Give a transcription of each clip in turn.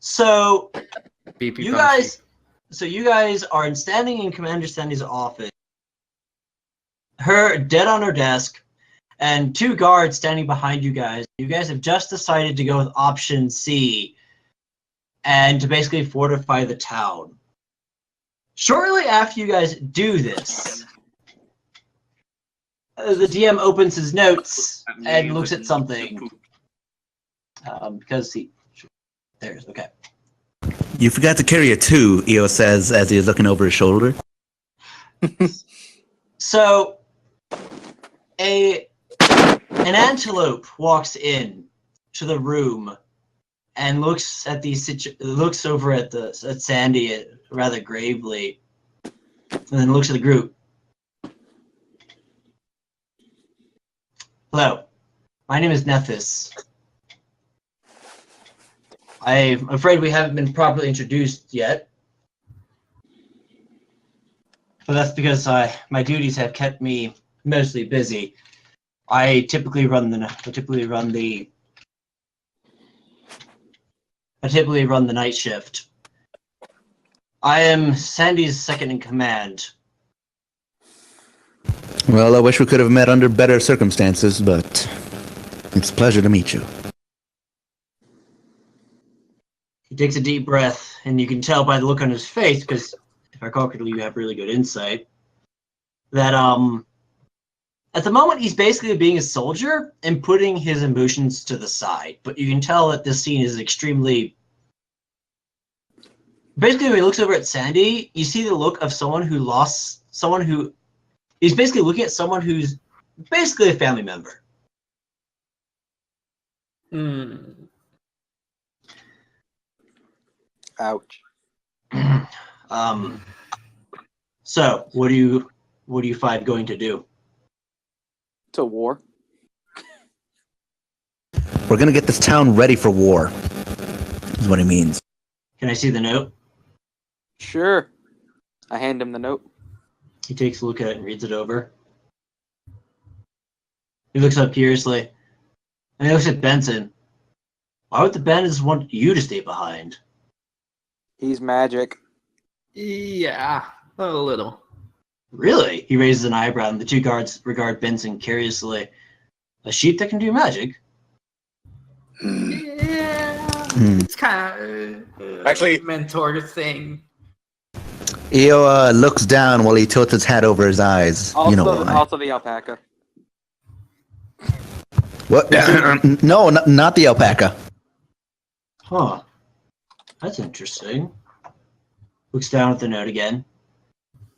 So BP you guys are standing in Commander Sandy's office. Her dead on her desk, and 2 guards standing behind you guys. You guys have just decided to go with option C, and to basically fortify the town. Shortly after you guys do this, the DM opens his notes and looks at something. Because there's okay. You forgot to carry a 2, Eo says as he is looking over his shoulder. So, an antelope walks in to the room and looks at looks over at Sandy rather gravely, and then looks at the group. Hello, my name is Nephis. I'm afraid we haven't been properly introduced yet, but that's because my duties have kept me mostly busy. I typically run the night shift. I am Sandy's second in command. Well, I wish we could have met under better circumstances, but it's a pleasure to meet you. He takes a deep breath, and you can tell by the look on his face, because if I recall correctly, you have really good insight, that at the moment he's basically being a soldier and putting his emotions to the side. But you can tell that this scene is extremely... Basically, when he looks over at Sandy, you see the look of someone who lost... He's basically looking at someone who's basically a family member. Ouch. So, what do you 5 going to do? To war. We're gonna get this town ready for war, is what he means. Can I see the note? Sure. I hand him the note. He takes a look at it and reads it over. He looks up curiously, and he looks at Benson. Why would the bandits want you to stay behind? He's magic. Yeah, a little. Really? He raises an eyebrow, and the 2 guards regard Benson curiously. A sheep that can do magic? Yeah, it's kind of Actually, mentor thing. Eo looks down while he tilts his hat over his eyes. Also, you know why. also the alpaca. What? No, not the alpaca. Huh. That's interesting. Looks down at the note again.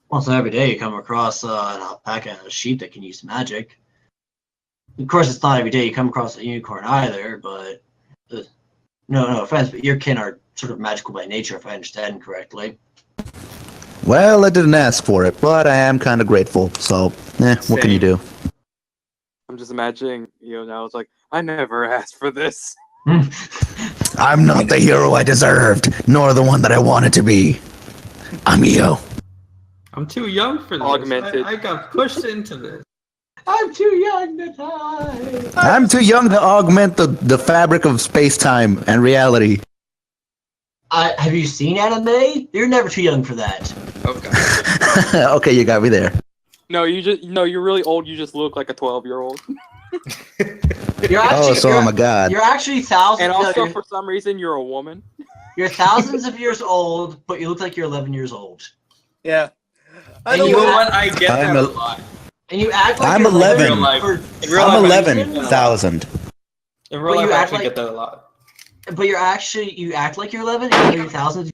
Well, so every day you come across an alpaca and a sheep that can use magic. Of course, it's not every day you come across a unicorn either, but... no offense, but your kin are sort of magical by nature, if I understand correctly. Well, I didn't ask for it, but I am kind of grateful, so, what can you do? I'm just imagining, now it's like, I never asked for this. I'm not the hero I deserved, nor the one that I wanted to be. I'm Eo. I'm too young for this. Augmented. I got pushed into this. I'm too young to die. I'm too young to augment the fabric of space-time and reality. Have you seen anime? You're never too young for that. Okay. Okay, you got me there. No, you're really old. You just look like a 12-year-old. I'm a god. You're actually thousands. And also, for some reason, you're a woman. You're thousands of years old, but you look like you're 11 years old. Yeah. And you know what? I get that a lot. And you act like I'm you're 11. I'm 11,000. In real life, I actually get that a lot. But you act like you're 11, and you're thousands.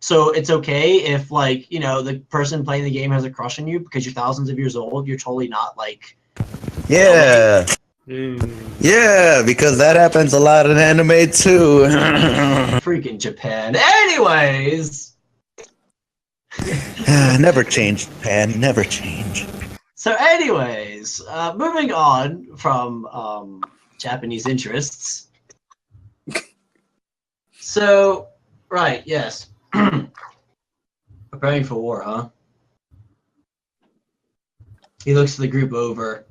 So it's okay if, the person playing the game has a crush on you because you're thousands of years old. You're totally not Yeah. Yeah, because that happens a lot in anime too. freaking Japan. Anyways. Never change, Japan. Never change. So anyways, moving on from Japanese interests. So, right, yes. Preparing for war, huh? He looks the group over.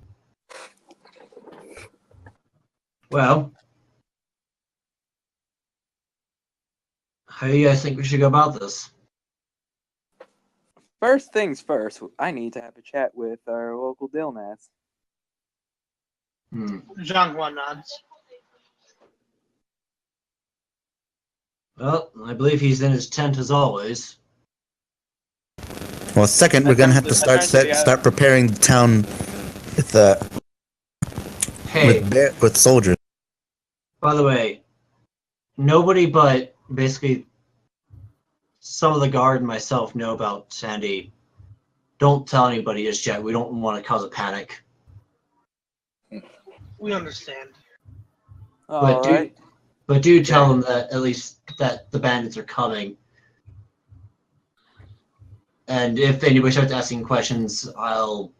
Well, How do you guys think we should go about this? First things first, I need to have a chat with our local Dilnas. Zhang nods. Well, I believe he's in his tent as always. Well, second, we're gonna have to start preparing the town with Hey, with soldiers. by the way, nobody but basically some of the guard and myself know about Sandy. Don't tell anybody just yet. We don't want to cause a panic. We understand. But do tell them that at least that the bandits are coming. And if anybody starts asking questions, I'll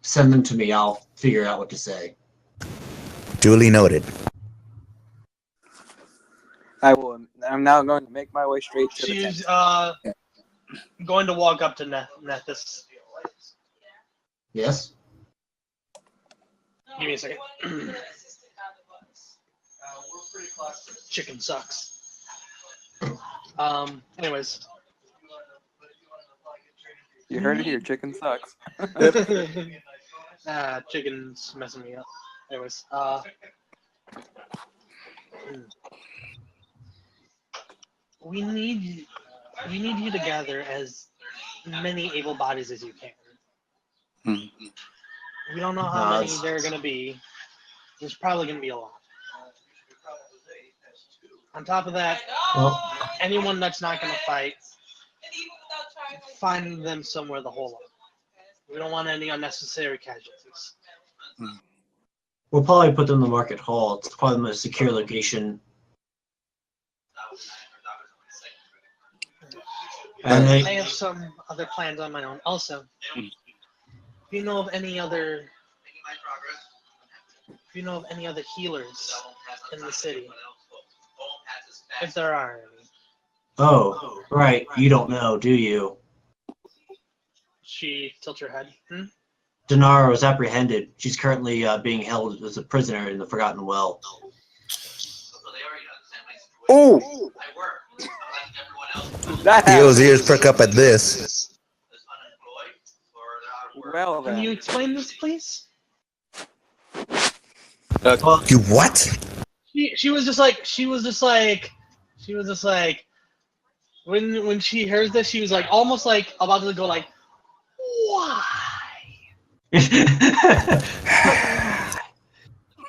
send them to me. I'll figure out what to say. Duly noted. I will. I'm now going to make my way straight to the She's tent. going to walk up to Nethys. Yes? Give me a second. Chicken sucks. Anyways. You heard it here. Chicken sucks. Chicken's messing me up. Anyways, we need you to gather as many able bodies as you can. We don't know how many there are going to be. There's probably going to be a lot. On top of that, anyone that's not going to fight, find them somewhere to hold up. We don't want any unnecessary casualties. We'll probably put them in the market hall. It's probably the most secure location. And I have some other plans on my own. Also, if you know of any other healers in the city, if there are any. Oh, right. You don't know, do you? She tilts her head. Dinara was apprehended. She's currently being held as a prisoner in the Forgotten Well. Oh! Theo's ears perk up at this. Well, then. Can you explain this, please? You what? She was just like when she hears this, she was like almost like about to go like, why?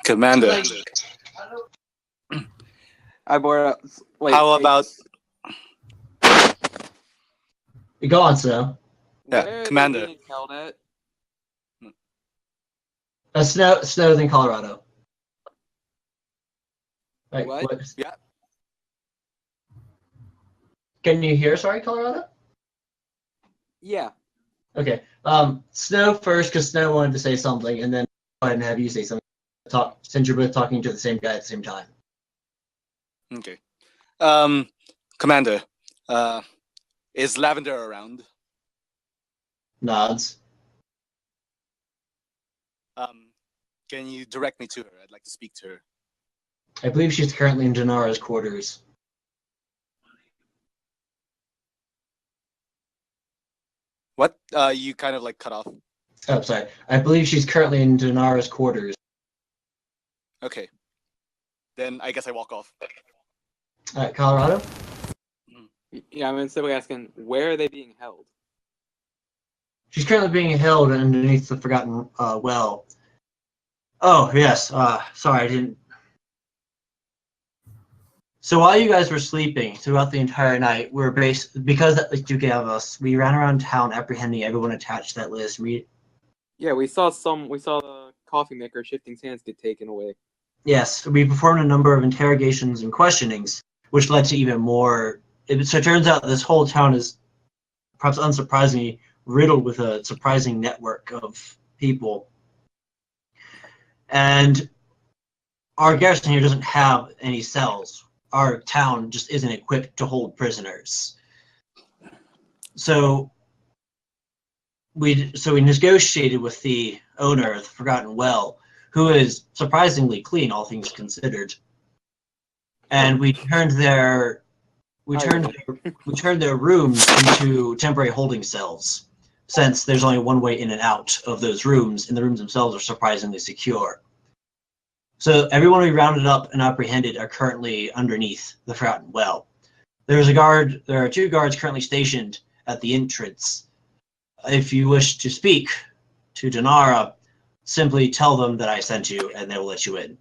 Commander. Like, I bore up. Wait, How about... Go on, Snow. Yeah, Commander. Snow's in Colorado. Right, What? Yeah. Can you hear? Sorry, Colorado? Yeah. Okay. Snow first, because Snow wanted to say something, and then go ahead and have you say something. Since you're both talking to the same guy at the same time. Okay. Commander, is Lavender around? Nods. Can you direct me to her? I'd like to speak to her. I believe she's currently in Dinara's quarters. What? You kind of like cut off. Oh, sorry. I believe she's currently in Dinara's quarters. Okay. Then I guess I walk off. Colorado? Yeah, I'm simply asking, where are they being held? She's currently being held underneath the Forgotten Well. Oh, yes. Sorry, I didn't... So while you guys were sleeping throughout the entire night, because that was Duke of us, we ran around town apprehending everyone attached to that list. Yeah, we saw the coffee maker shifting sands get taken away. Yes, we performed a number of interrogations and questionings, which led to even more. So it turns out this whole town is, perhaps unsurprisingly, riddled with a surprising network of people. And our garrison here doesn't have any cells. Our town just isn't equipped to hold prisoners. So we negotiated with the owner of the Forgotten Well, who is surprisingly clean, all things considered. And we turned their we turned their rooms into temporary holding cells, since there's only one way in and out of those rooms, and the rooms themselves are surprisingly secure. So everyone we rounded up and apprehended are currently underneath the Forgotten Well. There are 2 guards currently stationed at the entrance. If you wish to speak to Denara, simply tell them that I sent you, and they will let you in.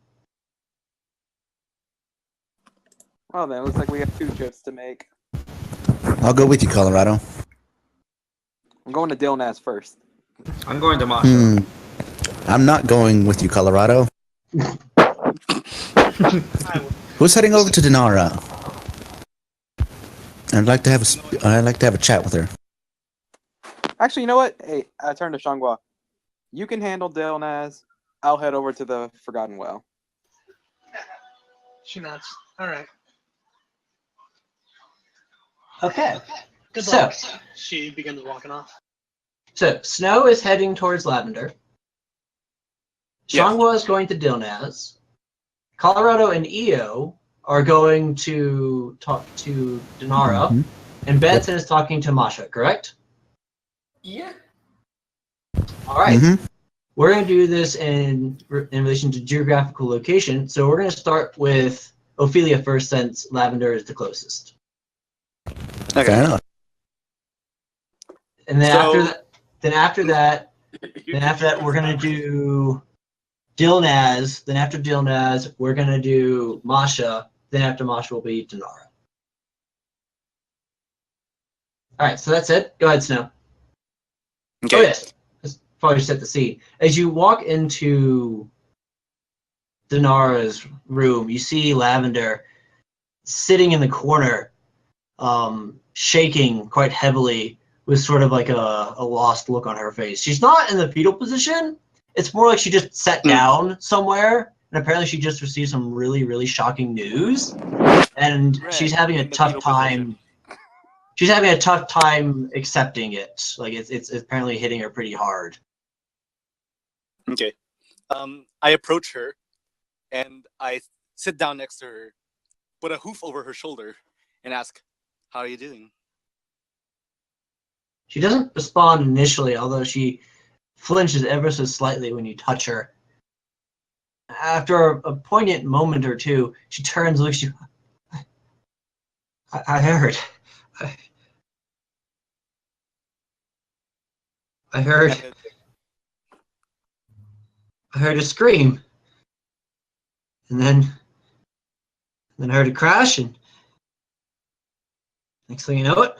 Well, then, it looks like we have 2 trips to make. I'll go with you, Colorado. I'm going to Dilnas first. I'm going to Masha. I'm not going with you, Colorado. Who's heading over to Denara? I'd like to have a chat with her. Actually, you know what? Hey, I turned to Shangwa. You can handle Dilnas. I'll head over to the Forgotten Well. She nods. All right. Okay. Good So- luck. She begins walking off. So Snow is heading towards Lavender. Yes. Shangwa is going to Dilnaz. Colorado and Io are going to talk to Denara. Mhm. And Benson is talking to Masha, correct? Yeah. All right. Mhm. We're going to do this in relation to geographical location. So we're going to start with Ophelia first, since Lavender is the closest. Fair enough. And then So- after that, we're going to do Dilnaz. Then after Dilnaz, we're going to do Masha. Then after Masha will be Denara. All right, so that's it. Go ahead, Snow. Okay. Oh, yes. Let's probably set the scene. As you walk into Denara's room, you see Lavender sitting in the corner, shaking quite heavily with sort of like a lost look on her face. She's not in the fetal position. It's more like she just sat down somewhere, and apparently she just received some really, really shocking news, and she's having a in the tough fetal time. position. She's having a tough time accepting it. Like it's apparently hitting her pretty hard. Okay. I approach her, and I sit down next to her, put a hoof over her shoulder, and ask, "How are you doing?" She doesn't respond initially, although she flinches ever so slightly when you touch her. After a poignant moment or two, she turns and looks at you. I heard. I heard. I heard a scream, and then I heard a crash, and next thing you know it,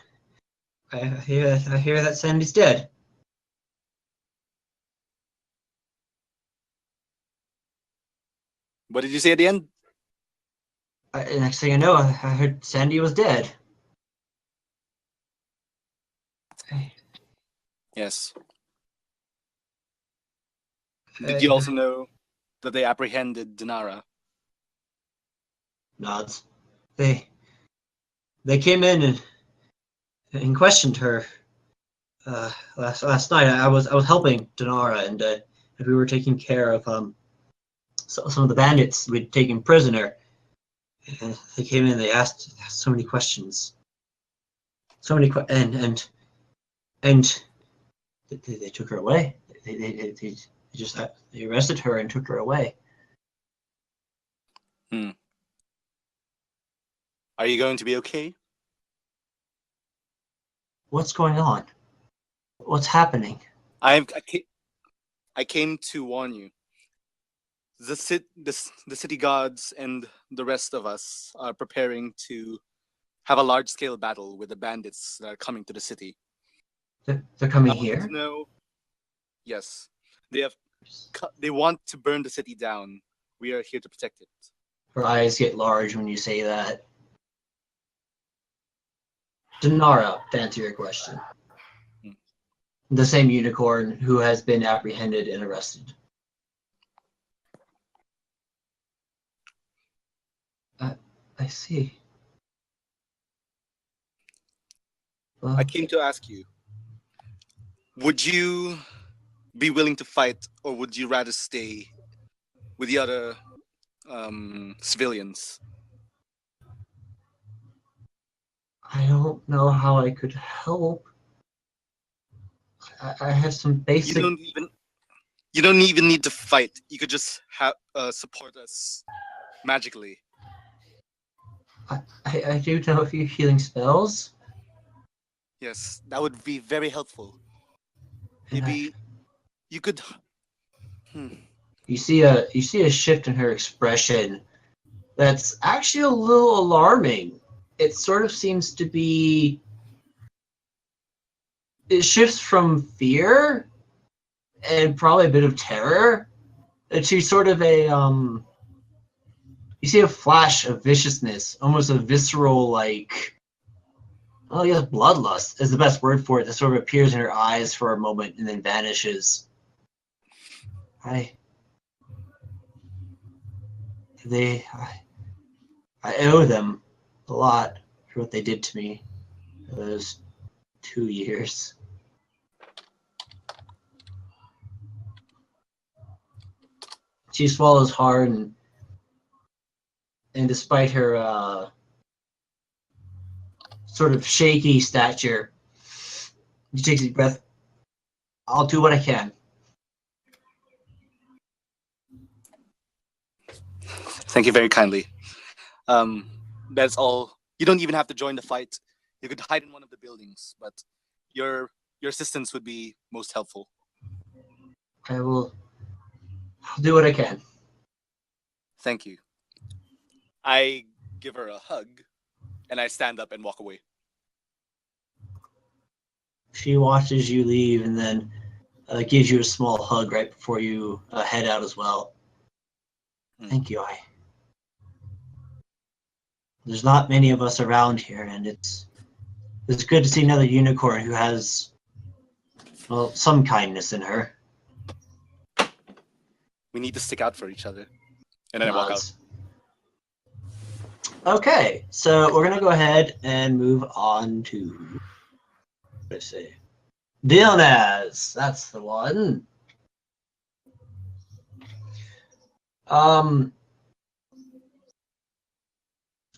I hear that Sandy's dead. What did you say at the end? Next thing I know, I heard Sandy was dead. Yes. Did you also know that they apprehended Denara? Nods. They came in and questioned her last night. I was helping Denara, and we were taking care of some of the bandits we'd taken prisoner. And they came in. They asked so many questions. So many and they took her away. They arrested her and took her away. Are you going to be okay? What's going on? What's happening? I came to warn you. The city gods and the rest of us are preparing to have a large-scale battle with the bandits that are coming to the city. They're coming I want you here? to know, yes, they want to burn the city down. We are here to protect it. Her eyes get large when you say that. Denara, to answer your question. The same unicorn who has been apprehended and arrested. I see. Well, I came to ask you, would you be willing to fight, or would you rather stay with the other civilians? I don't know how I could help. I have some basic. You don't even need to fight. You could just support us magically. I do know a few healing spells. Yes, that would be very helpful. Maybe you could. You see a shift in her expression that's actually a little alarming. It sort of seems to be. It shifts from fear and probably a bit of terror to sort of a You see a flash of viciousness, almost a visceral bloodlust is the best word for it. That sort of appears in her eyes for a moment and then vanishes. I owe them a lot for what they did to me for those 2 years. She swallows hard, and despite her sort of shaky stature, she takes a deep breath. I'll do what I can. Thank you very kindly. That's all. You don't even have to join the fight. You could hide in one of the buildings, but your assistance would be most helpful. I'll do what I can. Thank you. I give her a hug, and I stand up and walk away. She watches you leave and then gives you a small hug right before you head out as well. Thank you. There's not many of us around here, and it's good to see another unicorn who has, well, some kindness in her. We need to stick out for each other. And then I walk out. Okay, so we're gonna go ahead and move on to, let's see, Dilnaz. That's the one.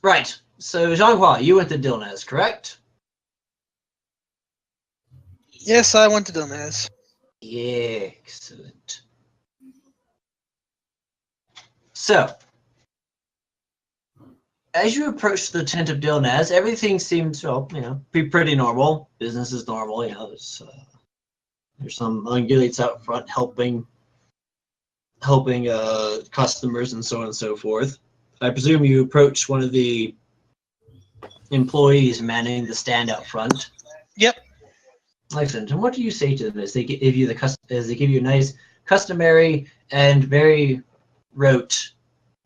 Right. So Zhanghua, you went to Dilnaz, correct? Yes, I went to Dilnaz. Yeah, excellent. So, as you approach the tent of Dilnaz, everything seems to, be pretty normal. Business is normal. There's some ungulates out front helping customers and so on and so forth. I presume you approach one of the employees manning the stand out front. Yep. Excellent. And what do you say to them as they give you a nice, customary, and very rote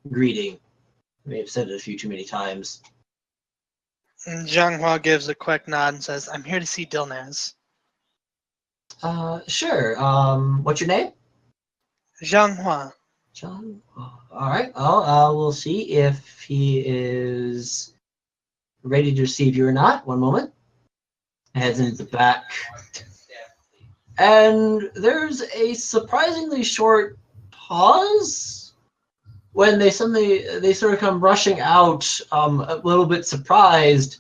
greeting? I may have said it a few too many times. And Zhanghua gives a quick nod and says, "I'm here to see Dilnaz." Sure. What's your name? Zhanghua. John. All right. Well, we'll see if he is ready to receive you or not. One moment. Heads into the back. And there's a surprisingly short pause when they sort of come rushing out, a little bit surprised,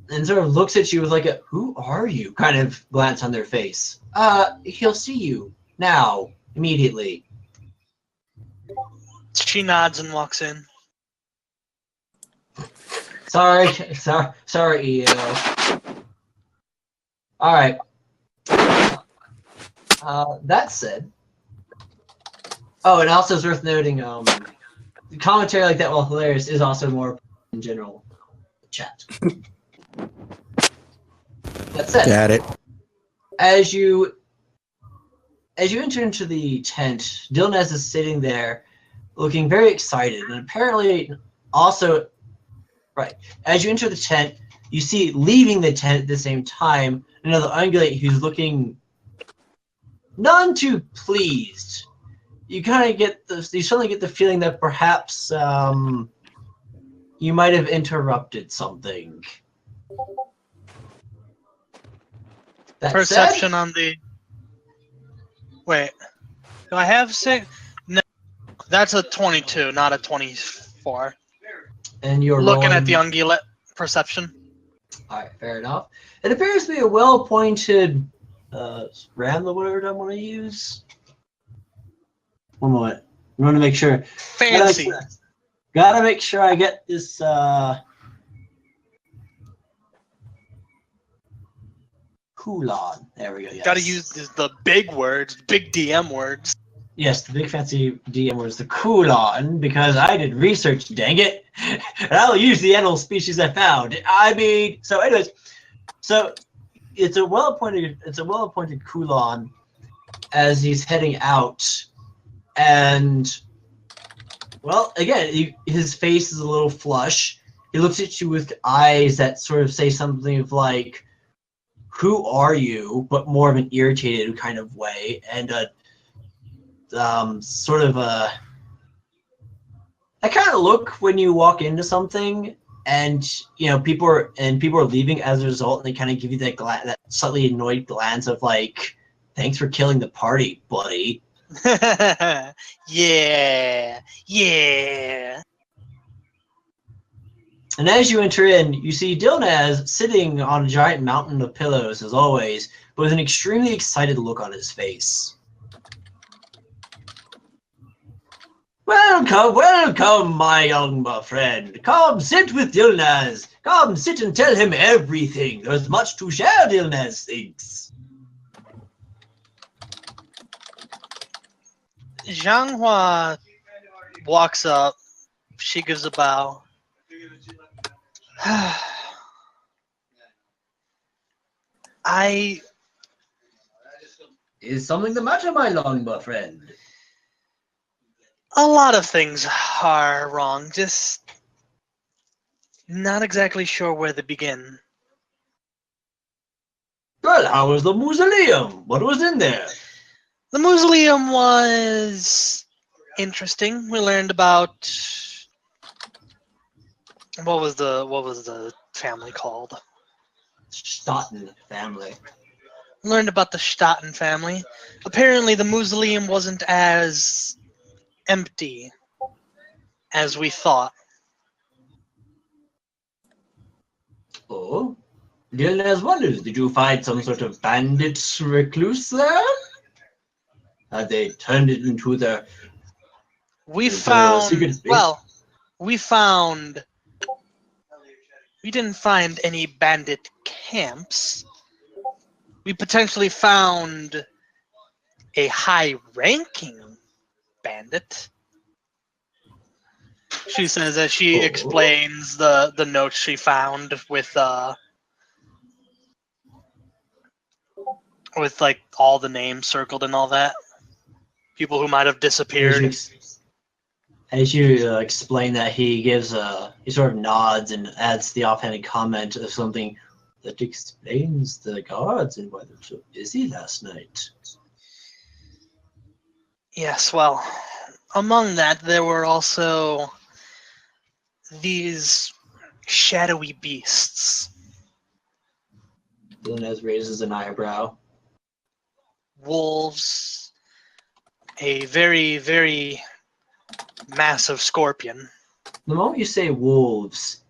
and sort of looks at you with like a "Who are you?" kind of glance on their face. He'll see you now, immediately. She nods and walks in. Sorry, EO. All right. That said, and also it's worth noting, commentary like that, while hilarious, is also more in general chat. That said, Got it. as you enter into the tent, Dilnaz is sitting there, looking very excited, and apparently also, right. As you enter the tent, you see leaving the tent at the same time another ungulate who's looking none too pleased. You kind of you suddenly get the feeling that perhaps you might have interrupted something. That Perception said, on the. Wait. Do I have 6? No. That's a 22, not a 24. and you're Looking rolling, at the ungulate perception. All right, fair enough. It appears to be a well-appointed ram, or whatever I want to use. One moment. I want to make sure. Fancy. Gotta make sure I get this. Coolon. There we go. Yes. Got to use the big words, big DM words. Yes, the big fancy DM was the Coolon because I did research. Dang it! And I'll use the animal species I found. I mean, so anyways, so it's a well-appointed Coolon as he's heading out, and well, again, his face is a little flush. He looks at you with eyes that sort of say something of like, "Who are you?" but more of an irritated kind of way, and sort of a that kind of look when you walk into something, and people are leaving as a result, and they kind of give you that slightly annoyed glance of like, "Thanks for killing the party, buddy." Yeah. And as you enter in, you see Dilnaz sitting on a giant mountain of pillows, as always, but with an extremely excited look on his face. Welcome, my young friend. Come sit with Dilnaz. Come sit and tell him everything. There's much to share, Dilnaz thinks. Zhanghua walks up. She gives a bow. Is something the matter, my long friend? A lot of things are wrong. Just not exactly sure where to begin. Well, how was the mausoleum? What was in there? The mausoleum was interesting. We learned about what was the family called? Staten family. Learned about the Staten family. Apparently, the mausoleum wasn't as empty as we thought. Oh? Dilnaz wonders, did you find some sort of bandit recluse there? Had they turned it into their We into a found, secret base? well, we didn't find any bandit camps. We potentially found a high-ranking bandit. She says as she explains the notes she found with like all the names circled and all that. People who might have disappeared. As you explain that, he sort of nods and adds the offhanded comment of something that explains the guards and why they're so busy last night. Yes, well, among that there were also these shadowy beasts. Dilnaz raises an eyebrow. Wolves, a very, very massive scorpion. The moment you say wolves,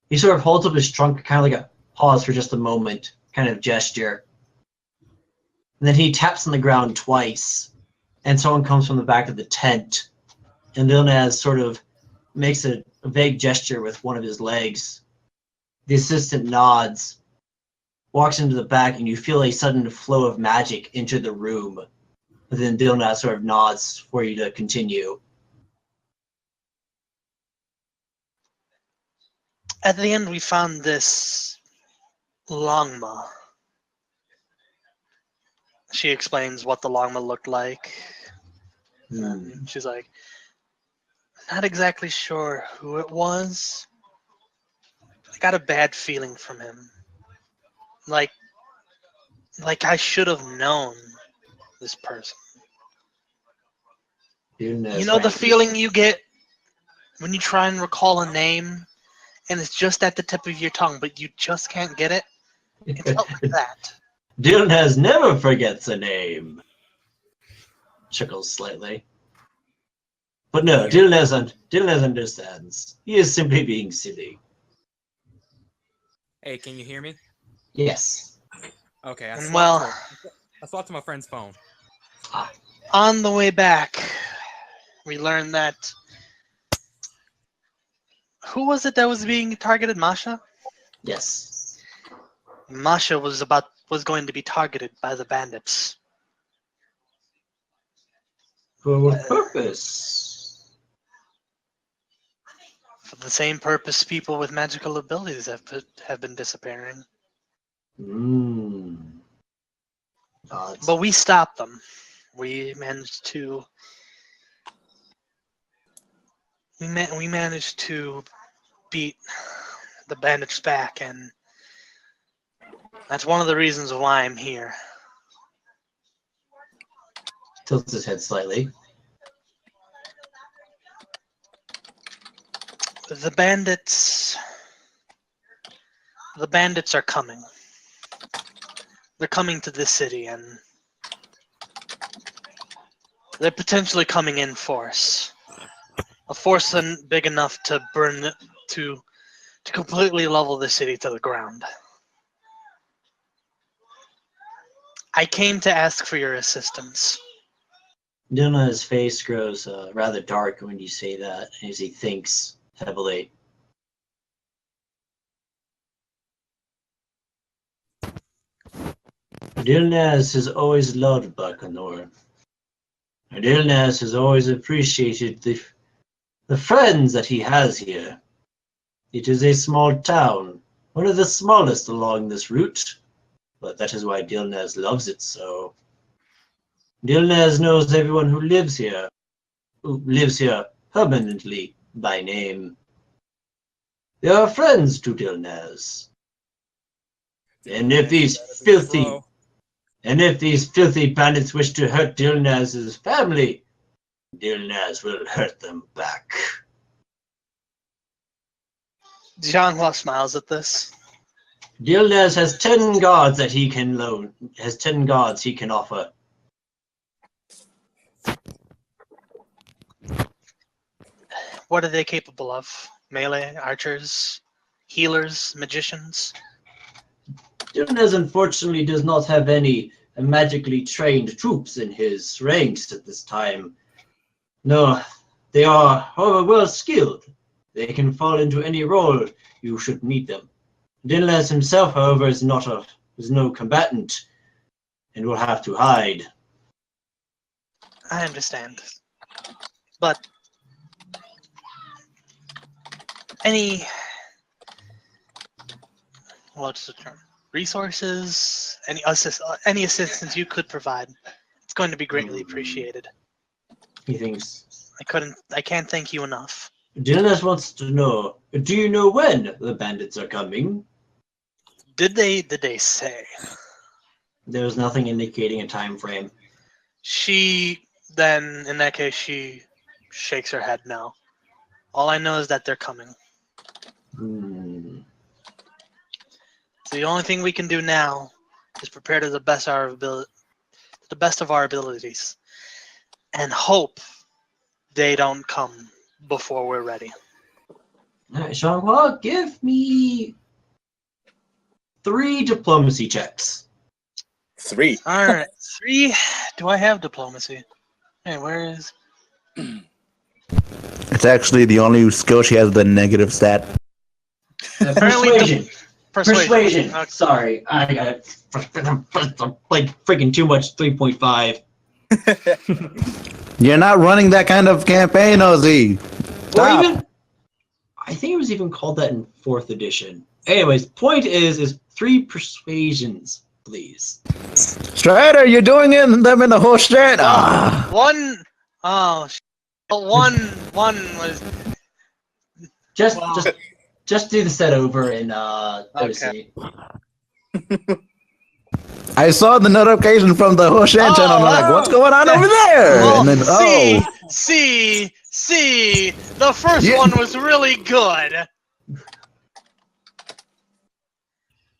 he sort of holds up his trunk, kind of like a pause for just a moment, kind of gesture. And then he taps on the ground twice, and someone comes from the back of the tent. And Dilnaz sort of makes a vague gesture with one of his legs. The assistant nods, walks into the back, and you feel a sudden flow of magic into the room. But then Dilnaz sort of nods for you to continue. At the end, we found this Longma. She explains what the Longma looked like. And she's like, not exactly sure who it was. I got a bad feeling from him. Like I should have known this person. You know the feeling you get when you try and recall a name and it's just at the tip of your tongue, but you just can't get it? It felt like that. Dilnaz never forgets a name. Chuckles slightly. But no, Dilnaz understands. He is simply being silly. Hey, can you hear me? Yes. Okay, I Well, swapped to my friend's phone. on the way back, we learned that who was it that was being targeted? Masha. Yes. Masha was going to be targeted by the bandits. For what purpose? For the same purpose, people with magical abilities have been disappearing. But we stopped them. We managed to. We managed to beat the bandits back, and that's one of the reasons why I'm here. Tilts his head slightly. The bandits are coming. They're coming to this city, and they're potentially coming in force. A force big enough to to completely level the city to the ground. I came to ask for your assistance. Dilna's face grows rather dark when you say that, as he thinks heavily. Dilnaz has always loved Bacanor. Dilnaz has always appreciated the friends that he has here. It is a small town, one of the smallest along this route, but that is why Dilnaz loves it so. Dilnaz knows everyone who lives here permanently by name. They are friends to Dilnaz. And if these filthy bandits wish to hurt Dilnaz's family, Dilnaz will hurt them back. Jianhua smiles at this. Dilnaz has 10 guards that he can loan. Has 10 guards he can offer. What are they capable of? Melee, archers, healers, magicians? Dilnaz unfortunately does not have any magically trained troops in his ranks at this time. No, they are, however, well skilled. They can fall into any role you should meet them. Dilnaz himself, however, is no combatant and will have to hide. I understand. But what's the term? Resources, any assistance you could provide, it's going to be greatly appreciated. He thinks. I can't thank you enough. Dilnaz wants to know, do you know when the bandits are coming? Did they say? There's nothing indicating a time frame. In that case, she shakes her head no. All I know is that they're coming. So the only thing we can do now is prepare to the best of our abilities, and hope they don't come before we're ready. All right, Jean-Claude, give me 3 diplomacy checks. 3. All right, 3. Do I have diplomacy? Hey, where is? It's actually the only skill she has with a negative stat. Persuasion. Persuasion. Okay. Sorry, I got like freaking too much. 3.5. You're not running that kind of campaign, Ozzy. Stop. Or even, I think it was even called that in 4th edition. Anyways, point is 3 persuasions, please. Strider, you're doing them in the whole strat. One was Just do the set over in Okay. OC. I saw the notification from the Hoshan channel, and I'm like, what's going on over there? Well, And then, see, the first one was really good.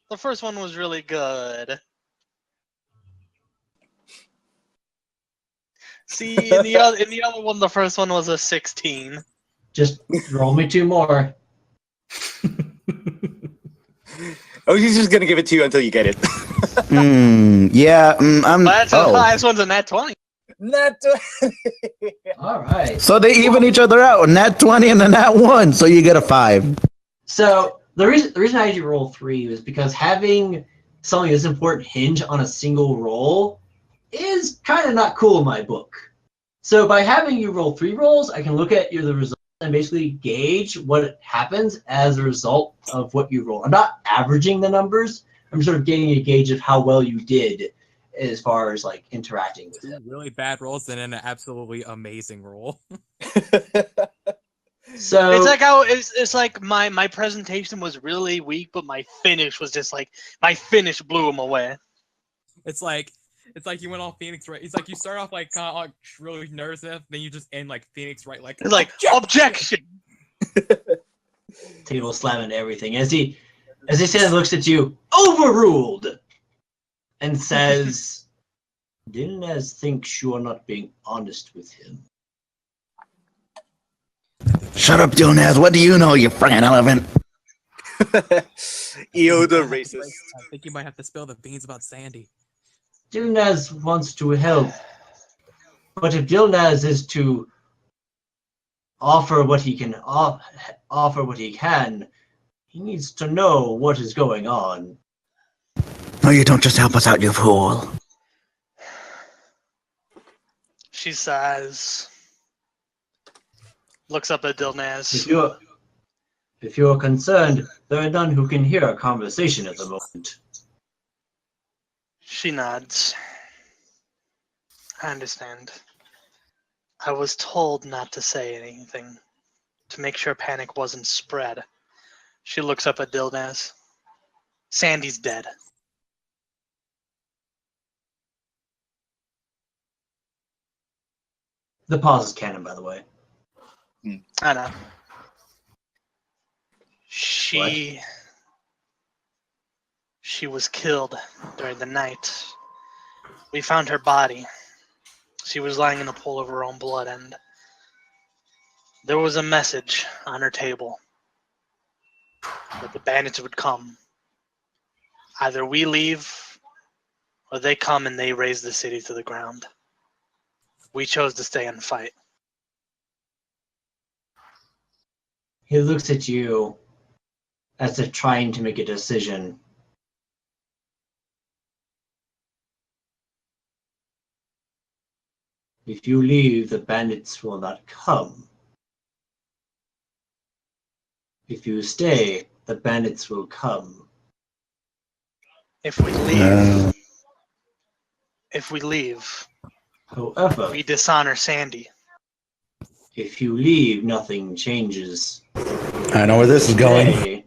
The first one was really good. See, in the other one, the first one was a 16. Just roll me 2 more. Oh, he's just gonna give it to you until you get it. Yeah. I'm. But that's the Oh. highest one's a nat 20. Not All right. So they even each other out. A nat 20 and a nat 1. So you get a 5. So the reason I had you roll 3 was because having something this important hinge on a single roll is kind of not cool in my book. So by having you roll 3 rolls, I can look at the results and basically gauge what happens as a result of what you roll. I'm not averaging the numbers. I'm sort of getting a gauge of how well you did as far as like interacting with him. Really bad rolls and then an absolutely amazing roll. So It's like how it's like my presentation was really weak, but my finish was just like my finish blew him away. It's like you went off Phoenix right. It's like you start off like kind of like really nervous, then you just end like Phoenix right. Like It's like objection. table slamming everything as he says, looks at you, overruled, and says, Dilnaz thinks you are not being honest with him. Shut up, Dilnaz. What do you know, you friggin' elephant? EO the racist. I think you might have to spill the beans about Sandy. Dilnaz wants to help, but if Dilnaz is to offer what he can, he needs to know what is going on. No, you don't just help us out, you fool. She sighs. Looks up at Dilnaz. If you're concerned, there are none who can hear our conversation at the moment. She nods. I understand. I was told not to say anything, to make sure panic wasn't spread. She looks up at Dilnaz. Sandy's dead. The pause is canon, by the way. I know. She was killed during the night. We found her body. She was lying in a pool of her own blood, and there was a message on her table that the bandits would come. Either we leave, or they come and they raze the city to the ground. We chose to stay and fight. He looks at you as if trying to make a decision. If you leave, the bandits will not come. If you stay, the bandits will come. If we leave, However, we dishonor Sandy. if you leave, nothing changes. I know where this is going. Stay,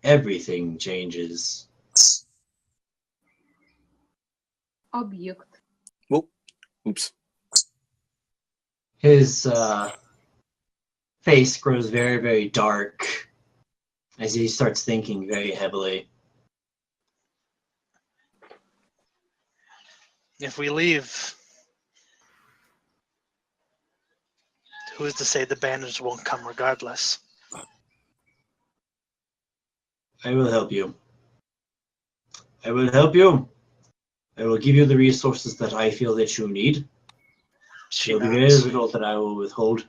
everything changes. Object. Oops. His face grows very, very dark as he starts thinking very heavily. If we leave, who is to say the bandits won't come regardless? I will help you. I will help you. I will give you the resources that I feel that you need. She There will be very nods. little that I will withhold.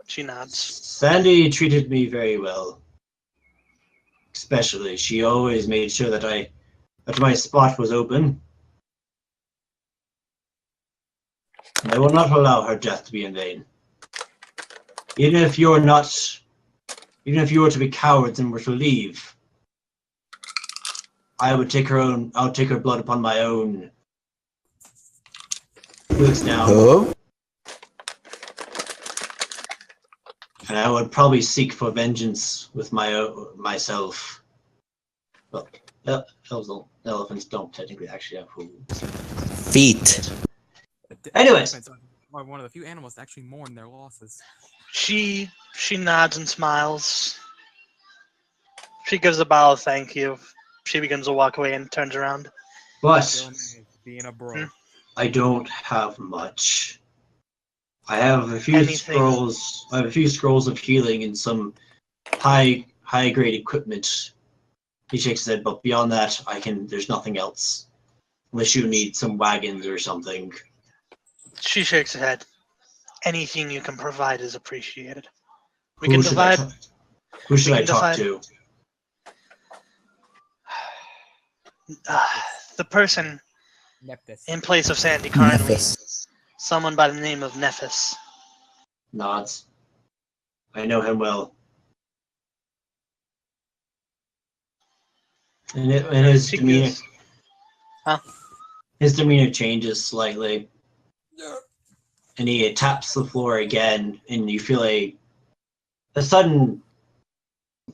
She nods. Sandy treated me very well. Especially, she always made sure that my spot was open. And I will not allow her death to be in vain. Even if you were to be cowards and were to leave, I would take her blood upon my own. Looks down. Oh? And I would probably seek for vengeance with myself. Well, elephants don't technically actually have hooves. Feet. Anyways. Elephants are one of the few animals that actually mourn their losses. She nods and smiles. She gives a bow of thank you. She begins to walk away and turns around. But Dylan is being a bro. I don't have much. I have a few Anything. scrolls. I have a few scrolls of healing and some high high grade equipment. He shakes his head, but beyond that, there's nothing else. Unless you need some wagons or something. She shakes her head. Anything you can provide is appreciated. We Who can should divide. Who should we I can talk divide- to? The person Nephthys. in place of Sandy currently, Nephthys. someone by the name of Nephthys. Nods. I know him well. And his She demeanor. goes, Huh? His demeanor changes slightly. And he taps the floor again, and you feel a sudden,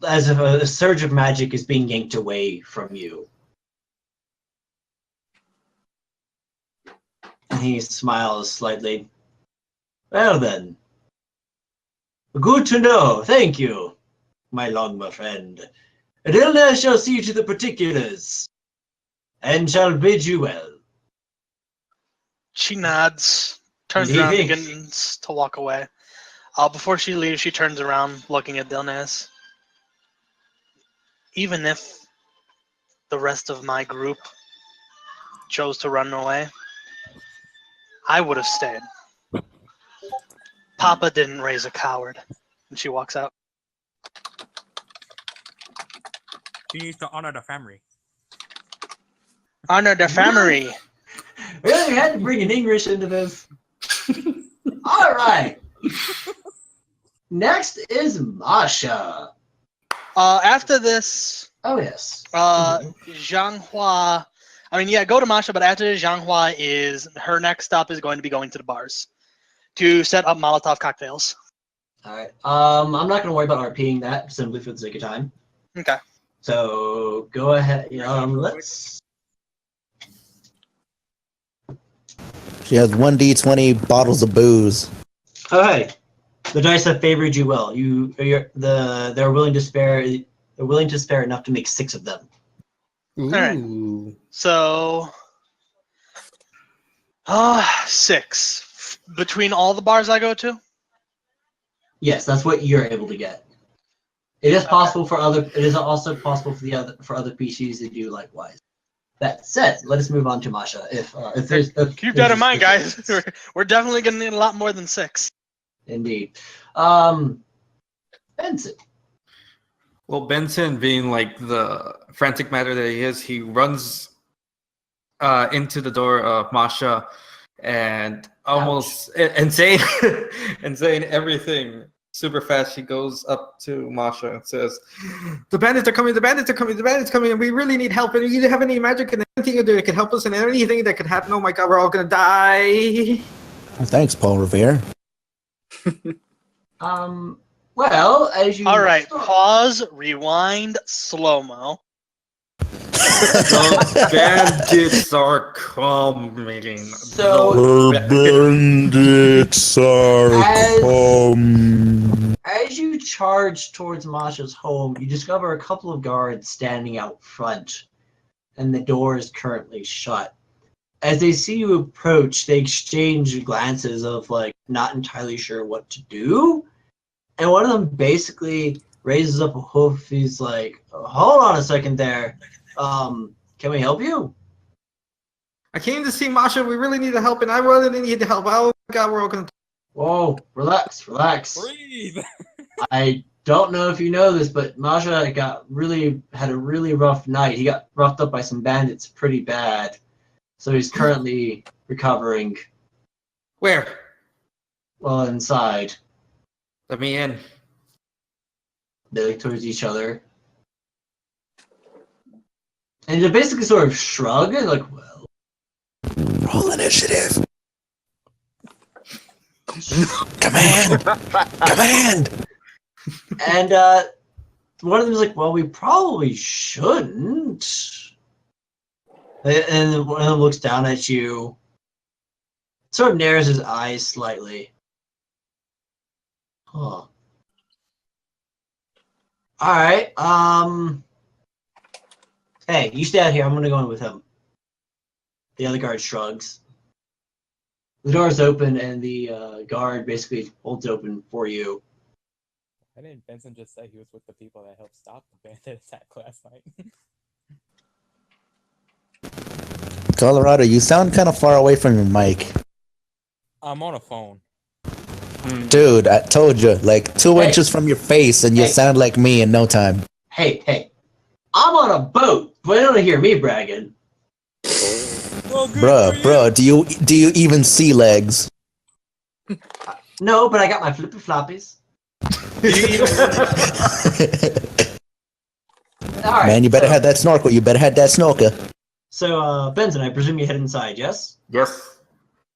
as if a surge of magic is being yanked away from you. And he smiles slightly. Well then. Good to know. Thank you, my Longma friend. Adilna shall see to the particulars, and shall bid you well. She nods, turns What do you around, and think? begins to walk away. Before she leaves, she turns around, looking at Dilnes. Even if the rest of my group chose to run away, I would have stayed. Papa didn't raise a coward. And she walks out. She needs to honor the family. Honor the family. Really had to bring an English into this. All right. Next is Masha. After this, Oh yes. Zhang Hua. I mean, yeah, go to Masha, but after this, Zhang Hua is her next stop is going to be going to the bars to set up Molotov cocktails. All right. I'm not going to worry about RPing that simply for the sake of time. Okay. So go ahead. Let's. She has 1d20 bottles of booze. Okay. The dice have favored you well. They're willing to spare. They're willing to spare enough to make 6 of them. Ooh. So, 6 between all the bars I go to. Yes, that's what you're able to get. It is possible for other. It is also possible for other PCs to do likewise. That said, let us move on to Masha. If there's Keep that in mind, guys. We're definitely gonna need a lot more than 6. Indeed. Benson. Well, Benson, being like the frantic matter that he is, he runs into the door of Masha and almost and saying everything super fast. He goes up to Masha and says, "The bandits are coming! The bandits are coming! The bandits are coming! And we really need help! And you have any magic and anything that could help us and anything that could happen? Oh my God, we're all gonna die!" Thanks, Paul Revere. Well, as you. All right, pause, rewind, slow mo. The bandits are coming. So bandits are as you charge towards Masha's home, you discover a couple of guards standing out front, and the door is currently shut. As they see you approach, they exchange glances of like not entirely sure what to do. And one of them basically raises up a hoof. He's like, "Hold on a second there. Can we help you?" I came to see Masha. We really need the help, and I really need the help. Oh my God, we're all gonna. Whoa, relax. Breathe. I don't know if you know this, but Masha had a really rough night. He got roughed up by some bandits pretty bad. So he's currently recovering. Where? Well, inside. Let me in. They look towards each other. And they basically sort of shrug and like, well. Roll initiative. Command! Command! And one of them is like, well, we probably shouldn't. And one of them looks down at you, sort of narrows his eyes slightly. Huh. Alright, hey, you stay out here, I'm gonna go in with him. The other guard shrugs. The door is open and the guard basically holds it open for you. Why didn't Benson just say he was with the people that helped stop the bandit attack last night? Colorado, you sound kind of far away from your mic. I'm on a phone. Dude, I told you, like 2 Hey. inches from your face, and you Hey. sound like me in no time. Hey, I'm on a boat, but you don't hear me bragging. Well, good for you. Bruh, do you even see legs? No, but I got my flippy floppies. All right. Man, you better have that snorkel. You better have that snorkel. So, Benson, I presume you head inside, yes? Yes.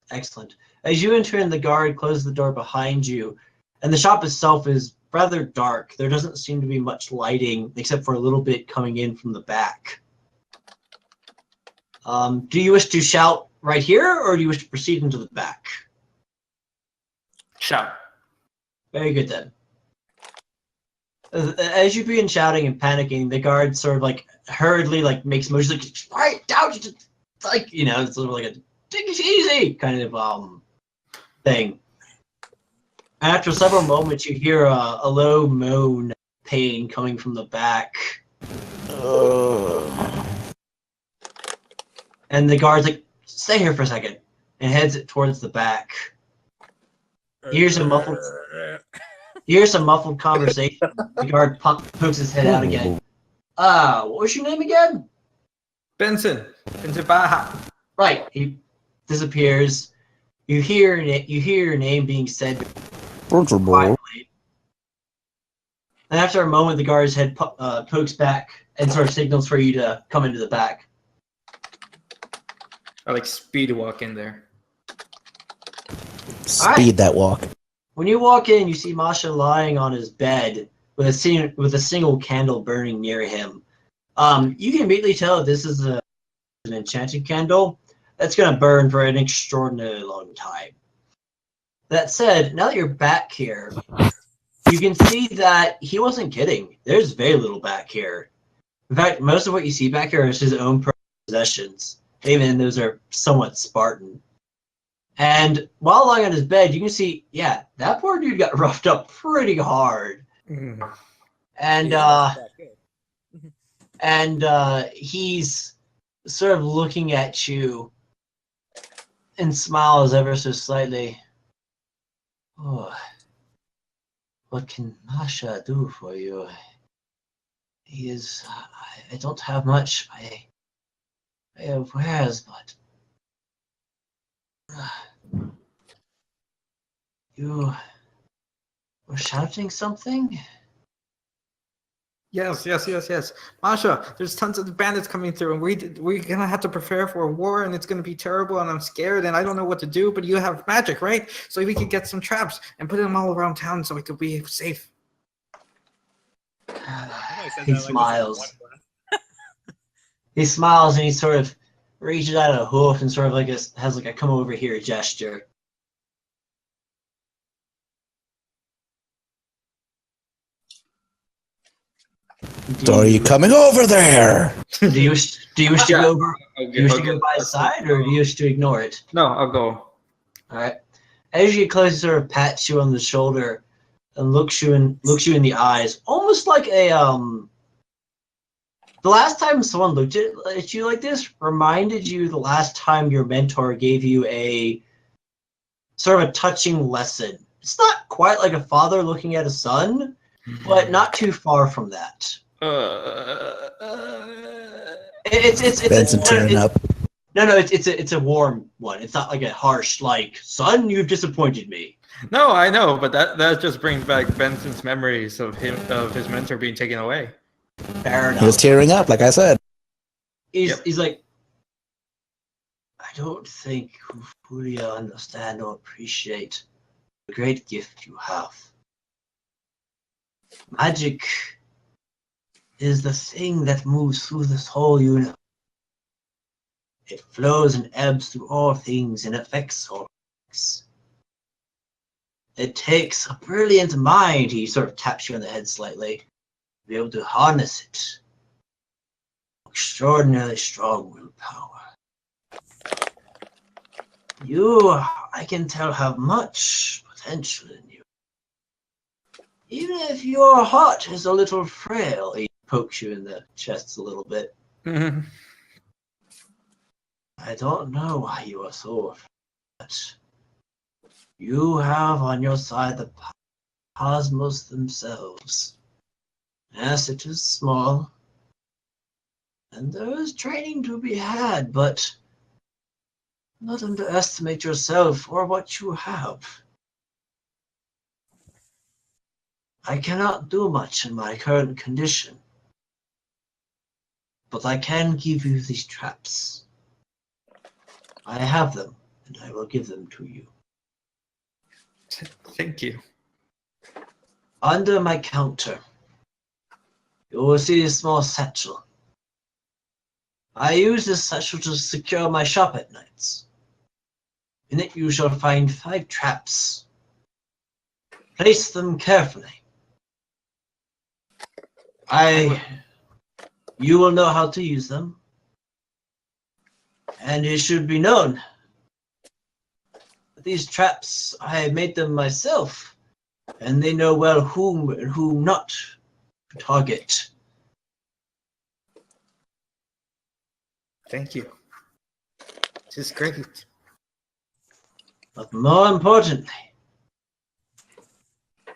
Excellent. As you enter in, the guard closes the door behind you, and the shop itself is rather dark. There doesn't seem to be much lighting, except for a little bit coming in from the back. Do you wish to shout right here, or do you wish to proceed into the back? Shout. Very good, then. As you begin shouting and panicking, the guard sort of like hurriedly like makes motions like, right down, like, you know, it's sort of like a take it easy kind of thing. And after several moments, you hear a low moan, pain coming from the back, and the guard's like, "Stay here for a second," and heads towards the back. You hear some muffled conversation. The guard pokes his head out again. What was your name again? Benson. Benson Baja. Right. He disappears. You hear your name being said quietly. And after a moment, the guard's head pokes back and sort of signals for you to come into the back. I like speed walk in there. Speed that walk. When you walk in, you see Masha lying on his bed with a single candle burning near him. You can immediately tell this is an enchanted candle that's going to burn for an extraordinarily long time. That said, now that you're back here, you can see that he wasn't kidding. There's very little back here. In fact, most of what you see back here is his own possessions. Even those are somewhat Spartan. And while lying on his bed, you can see, yeah, that poor dude got roughed up pretty hard. And he's sort of looking at you and smiles ever so slightly. Oh, what can Masha do for you? I don't have much. I have wares, but you were shouting something? Yes. Masha, there's tons of bandits coming through, and we're gonna have to prepare for a war, and it's gonna be terrible, and I'm scared, and I don't know what to do. But you have magic, right? So we could get some traps and put them all around town, so we could be safe. He smiles. He smiles and he sort of reaches out a hoof and sort of like has like a come over here gesture. So are you coming over there? Do you wish to Yeah. go over? Okay, Do you wish to go by his side, or do you wish to ignore it? No, I'll go. All right. As you get close, he sort of pats you on the shoulder and looks you in the eyes, almost like a The last time someone looked at you like this reminded you the last time your mentor gave you a sort of a touching lesson. It's not quite like a father looking at a son, but not too far from that. It's Benson tearing up. No, it's a warm one. It's not like a harsh like, son, you've disappointed me. No, I know, but that just brings back Benson's memories of his mentor being taken away. Fair enough. He was tearing up, like I said. He's like, I don't think you fully understand or appreciate the great gift you have. Magic is the thing that moves through this whole universe. It flows and ebbs through all things and affects all things. It takes a brilliant mind, he sort of taps you on the head slightly, to be able to harness it. Extraordinarily strong willpower. You, I can tell, have much potential in you. Even if your heart is a little frail, he pokes you in the chest a little bit. Mhm. I don't know why you are so afraid, but you have on your side the cosmos themselves. Yes, it is small, and there is training to be had, but not underestimate yourself or what you have. I cannot do much in my current condition, but I can give you these traps. I have them, and I will give them to you. Thank you. Under my counter, you will see a small satchel. I use this satchel to secure my shop at nights. In it you shall find 5 traps. Place them carefully. You will know how to use them. And it should be known that these traps, I made them myself. And they know well whom and whom not to target. Thank you. This is great. But more importantly,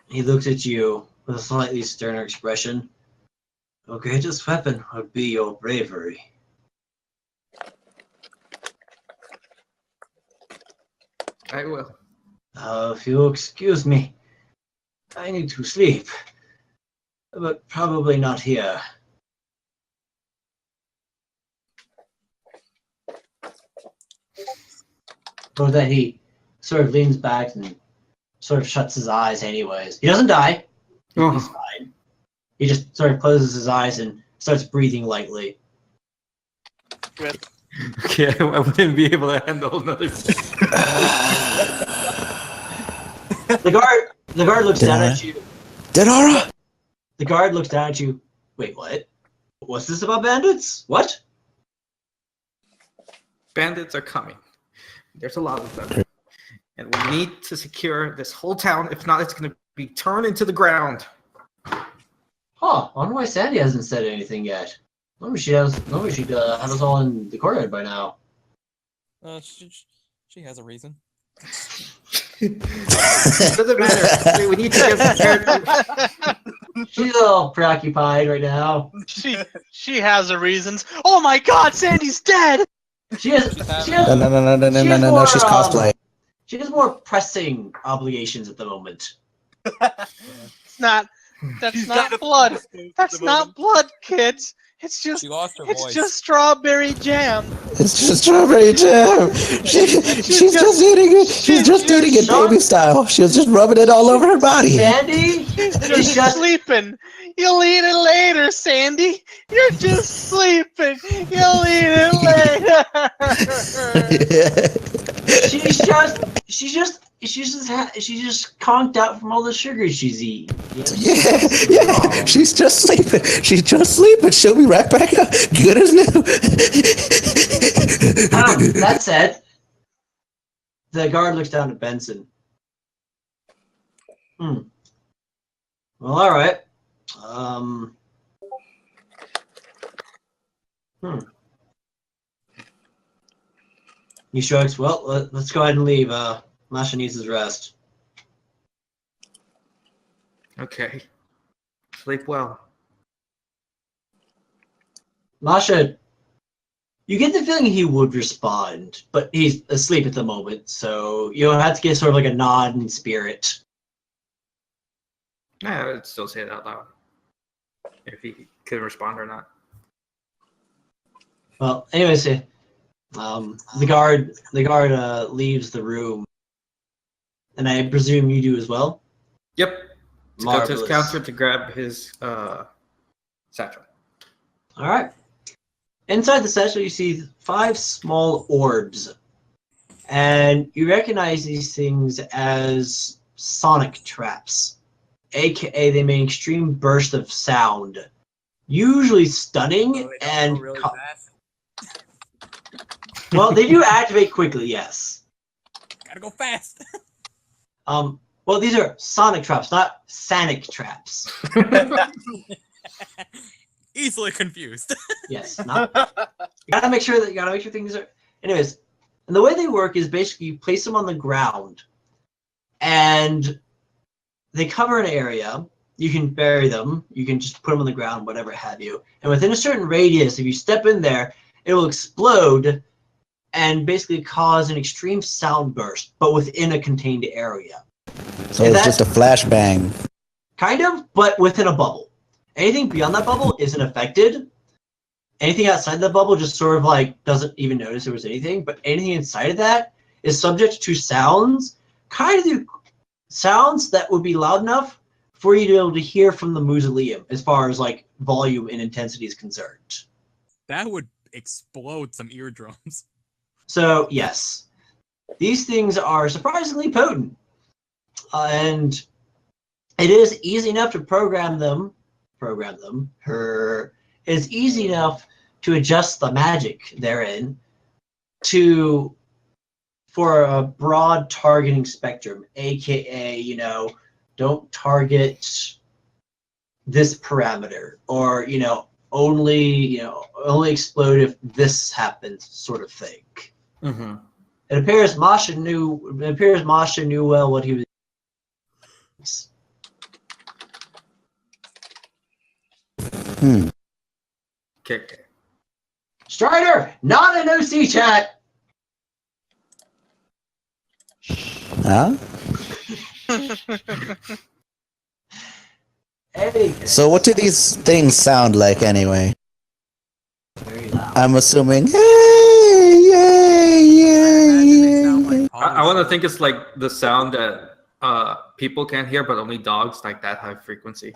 he looks at you with a slightly sterner expression. Your greatest weapon would be your bravery. I will. If you'll excuse me, I need to sleep. But probably not here. Or that he sort of leans back and sort of shuts his eyes anyways. He doesn't die. He's fine. He just sort of closes his eyes and starts breathing lightly. Rip. Okay, I wouldn't be able to handle another. The guard looks down at you. Denara? The guard looks down at you. Wait, what? What's this about bandits? What? Bandits are coming. There's a lot of them. And we need to secure this whole town. If not, it's going to be turned into the ground. Huh. I wonder why Sandy hasn't said anything yet. Maybe she'd have us all in the courtyard by now. She has a reason. It doesn't matter. We need to get prepared. She's a little preoccupied right now. She has her reasons. Oh my God, Sandy's dead. No, she's cosplay. She has more pressing obligations at the moment. It's not. That's not blood. That's not blood, kids. It's just. She lost her It's voice. just strawberry jam. It's just strawberry jam. She's just eating it. She's just eating it baby style. She was just rubbing it all over her body. Sandy? She's just sleeping. You'll eat it later, Sandy. You're just sleeping. You'll eat it later. She's just conked out from all the sugar she's eating. Yeah. She's just sleeping. She's just sleeping. She'll be right back up, good as new. That said, the guard looks down at Benson. Well, all right. He shrugs. Well, let's go ahead and leave. Masha needs his rest. Okay. Sleep well. Masha, you get the feeling he would respond, but he's asleep at the moment, so you'll have to get sort of like a nod in spirit. Yeah, I would still say it out loud. If he could respond or not. Well, anyways, the guard leaves the room, and I presume you do as well. Yep. To go to his Marvelous. counter to grab his satchel. All right. Inside the satchel, you see 5 small orbs, and you recognize these things as sonic traps, aka they make extreme bursts of sound, usually stunning and. Really fast. Well, they do activate quickly, yes. Gotta go fast. Well, these are sonic traps, not sanic traps. Easily confused. Yes, not. You gotta make sure things are. Anyways, and the way they work is basically you place them on the ground, and they cover an area. You can bury them. You can just put them on the ground, whatever have you. And within a certain radius, if you step in there, it will explode and basically cause an extreme sound burst, but within a contained area. So it's just a flashbang. Kind of, but within a bubble. Anything beyond that bubble isn't affected. Anything outside the bubble just sort of like doesn't even notice there was anything, but anything inside of that is subject to sounds, kind of sounds that would be loud enough for you to be able to hear from the mausoleum as far as like volume and intensity is concerned. That would explode some eardrums. So yes, these things are surprisingly potent, and it is easy enough to program them. It's easy enough to adjust the magic therein for a broad targeting spectrum, aka, don't target this parameter, or, only explode if this happens, sort of thing. Mm-hmm. It appears Masha knew well what he was. Okay. Strider, not an OC chat. Huh? Hey. So what do these things sound like anyway? Very loud. I'm assuming. Hey, yay, yay, yay. I want to think it's like the sound that people can't hear, but only dogs, like that high frequency.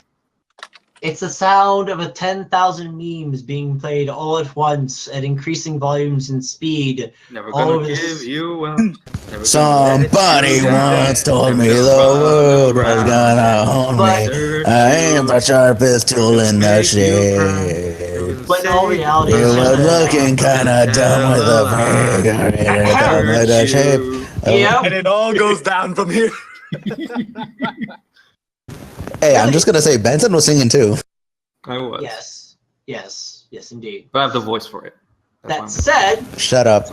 It's the sound of 10,000 memes being played all at once at increasing volumes and speed. Never All gonna over give this- you up. Somebody once told me the world was gonna own me. I ain't the sharpest tool in the shed. But in all reality, You it's were just looking kinda dumb with a shape. Yep. And it all goes down from here. Hey, I'm just gonna say Benson was singing too. I was. Yes, indeed. But I have the voice for it. That said, Shut up.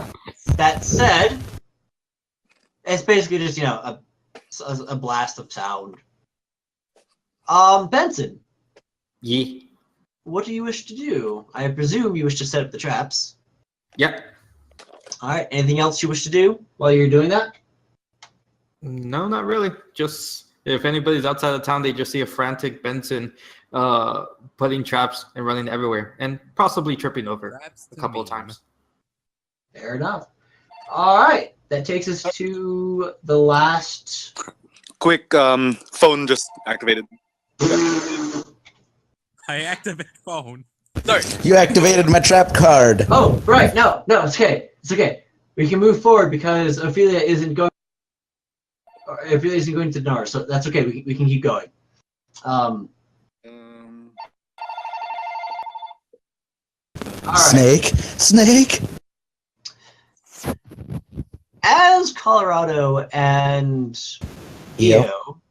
it's basically just, a blast of sound. Benson, Yeah. what do you wish to do? I presume you wish to set up the traps. Yep. All right. Anything else you wish to do while you're doing that? No, not really. Just if anybody's outside of town, they just see a frantic Benson putting traps and running everywhere, and possibly tripping over a couple of times. Fair enough. All right. That takes us to the last. Quick, phone just activated. I activate phone. Sorry. You activated my trap card. Oh, right. No, it's okay. It's okay. We can move forward because Ophelia isn't going. Ophelia isn't going to Nar, so that's okay. We can keep going. All right. Snake. As Colorado and Io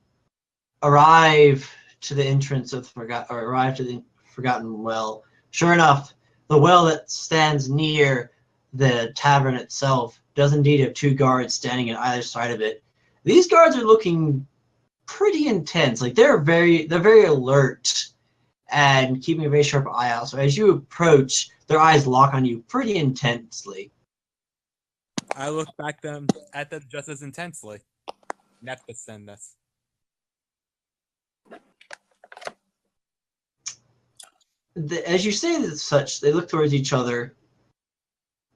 arrive to the entrance of the Forgotten Well, sure enough, the well that stands near the tavern itself does indeed have two guards standing on either side of it. These guards are looking pretty intense. Like they're very alert and keeping a very sharp eye out. So as you approach, their eyes lock on you pretty intensely. I look back at them just as intensely. Send us. As you say as such, they look towards each other.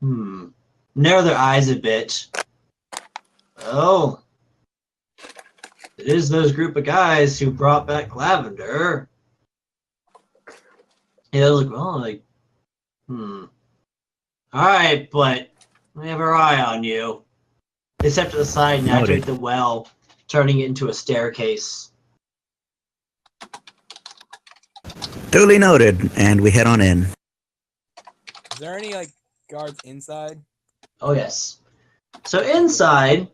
Narrow their eyes a bit. Oh. It is those group of guys who brought back Lavender. Yeah, Alright, but we have our eye on you. They step to the side and activate the well, turning it into a staircase. Duly noted, and we head on in. Is there any guards inside? Oh yes. So inside,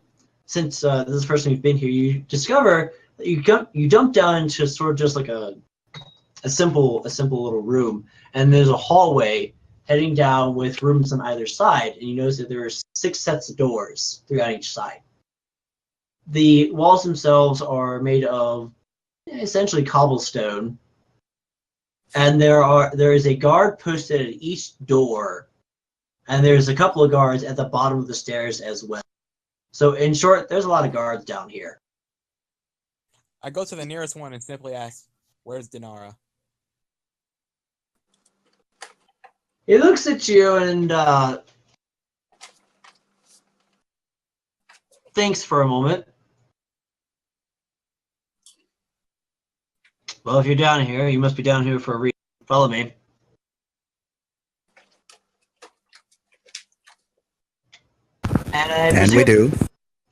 since this is the first time you've been here, you discover that you jump down into sort of just like a simple little room, and there's a hallway heading down with rooms on either side, and you notice that there are 6 sets of doors, 3 on each side. The walls themselves are made of essentially cobblestone, and there is a guard posted at each door, and there's a couple of guards at the bottom of the stairs as well. So in short, there's a lot of guards down here. I go to the nearest one and simply ask, "Where's Dinara?" He looks at you and thinks for a moment. Well, if you're down here, you must be down here for a reason. Follow me. And we do.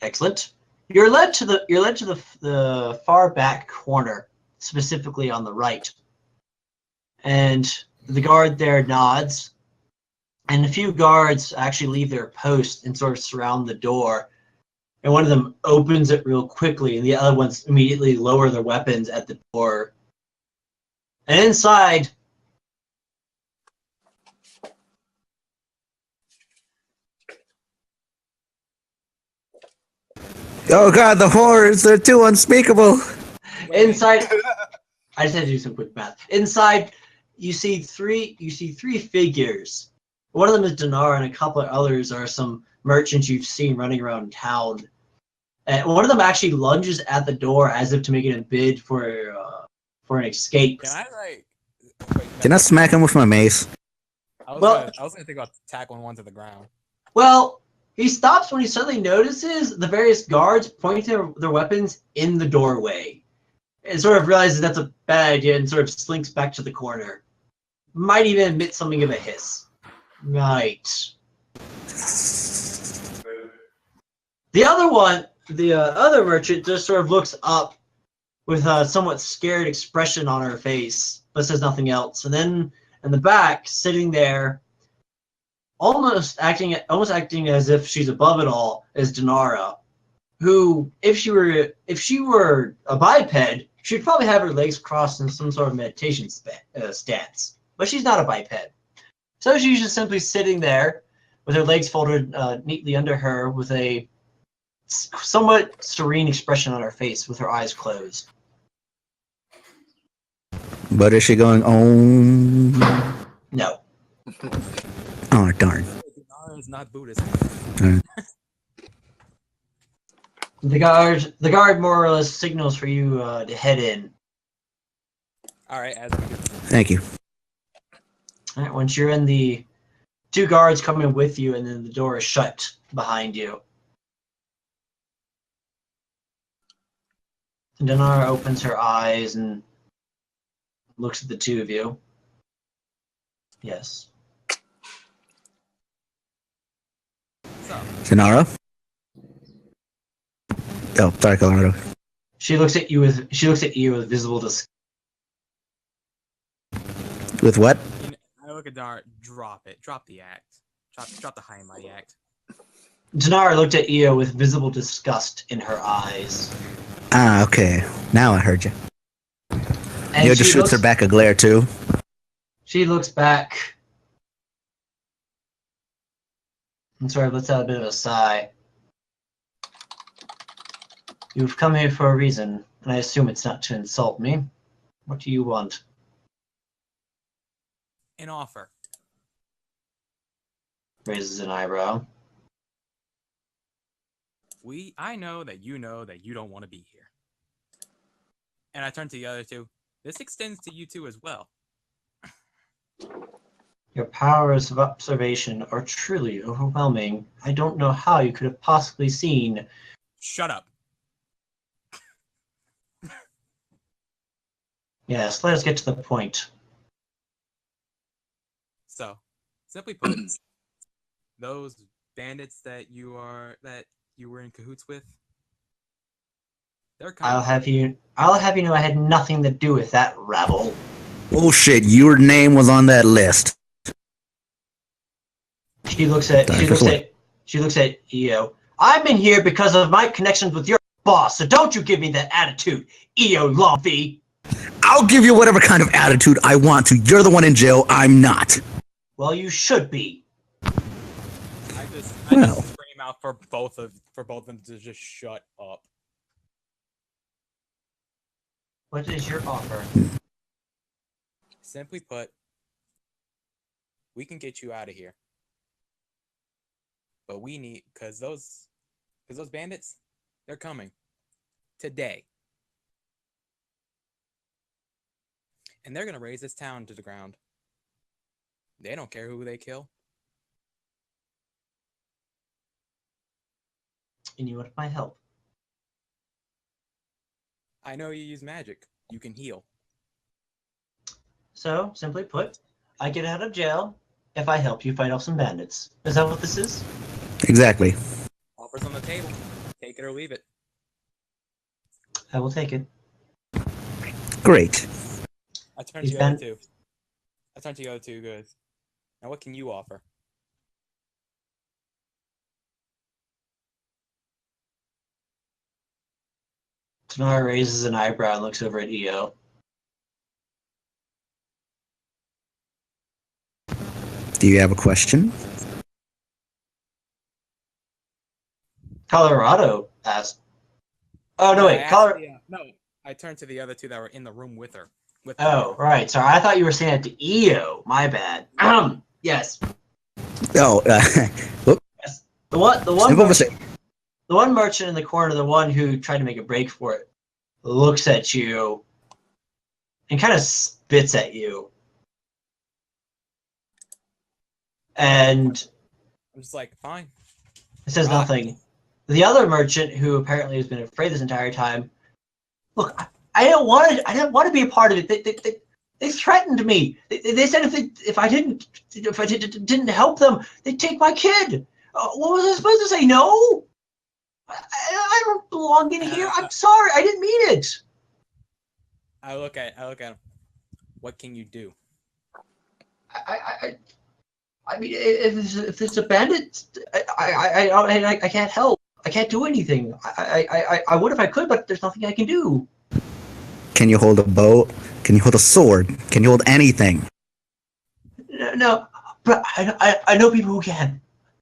Excellent. You're led to the far back corner, specifically on the right. And the guard there nods, and a few guards actually leave their post and sort of surround the door. And one of them opens it real quickly, and the other ones immediately lower their weapons at the door. And inside, Oh god, the horrors, they're too unspeakable. inside, I just had to do some quick math. Inside, you see three figures. One of them is Dinar, and a couple of others are some merchants you've seen running around town. And one of them actually lunges at the door as if to make it a bid for an escape. Can I Can I smack him with my mace? I was Well- gonna think about tackling one to the ground. Well, he stops when he suddenly notices the various guards pointing their weapons in the doorway, and sort of realizes that's a bad idea and sort of slinks back to the corner. Might even emit something of a hiss. Right. The other merchant just sort of looks up with a somewhat scared expression on her face, but says nothing else. And then in the back, sitting there, almost acting as if she's above it all, is Dinara, who, if she were a biped, she'd probably have her legs crossed in some sort of meditation stance. But she's not a biped. So she's just simply sitting there with her legs folded neatly under her with a somewhat serene expression on her face with her eyes closed. But is she going, oh? No. Oh, darn. Dinara is not Buddhist. The guard more or less signals for you to head in. All right, as we do. Thank you. All right, once you're in, the 2 guards come in with you, and then the door is shut behind you. And Dinara opens her eyes and looks at the 2 of you. Yes. So, Shannara? Oh, sorry, Colorado. She looks at you with visible disgust. With what? I look at Dinara. Drop it. Drop the act. Drop the high and mighty act. Dinara looked at Io with visible disgust in her eyes. Ah, okay. Now I heard you. And Io just shoots her back a glare, too. She looks back and sort of lets out a bit of a sigh. You've come here for a reason, and I assume it's not to insult me. What do you want? An offer. Raises an eyebrow. I know that you don't want to be here. And I turn to the other 2. This extends to you 2 as well. Your powers of observation are truly overwhelming. I don't know how you could have possibly seen. Shut up. Yes, let us get to the point. So, simply put, those bandits that you were in cahoots with, they're I'll have you know I had nothing to do with that rabble. Oh shit, your name was on that list. She looks at Io. I'm in here because of my connections with your boss, so don't you give me that attitude, EO Lumpy. I'll give you whatever kind of attitude I want to. You're the one in jail. I'm not. Well, you should be. I just scream out for both of them to just shut up. What is your offer? Simply put, we can get you out of here. But we need, because those bandits, they're coming today. And they're going to raise this town to the ground. They don't care who they kill. And you want my help? I know you use magic. You can heal. So, simply put, I get out of jail if I help you fight off some bandits. Is that what this is? Exactly. Offers on the table. Take it or leave it. I will take it. Great. I turn to the other two. Guys. Now, what can you offer? Tanara raises an eyebrow and looks over at EO. Do you have a question? Colorado asked. Oh, no, wait. No, I turned to the other two that were in the room with her. Oh, right. Sorry, I thought you were saying it to EO. My bad. Yes. Oh, Yes. The one Simple merchant, mistake. the one merchant in the corner, the one who tried to make a break for it, looks at you and kind of spits at you. And I'm just like, fine. says nothing. The other merchant, who apparently has been afraid this entire time, look, I didn't want to be a part of it. They threatened me. They said if I didn't help them, they'd take my kid. What was I supposed to say? No. I don't belong in here. I'm sorry. I didn't mean it. I look at him. What can you do? I mean, if it's a bandit, I can't help. I can't do anything. I would if I could, but there's nothing I can do. Can you hold a bow? Can you hold a sword? Can you hold anything? No, but I know people who can.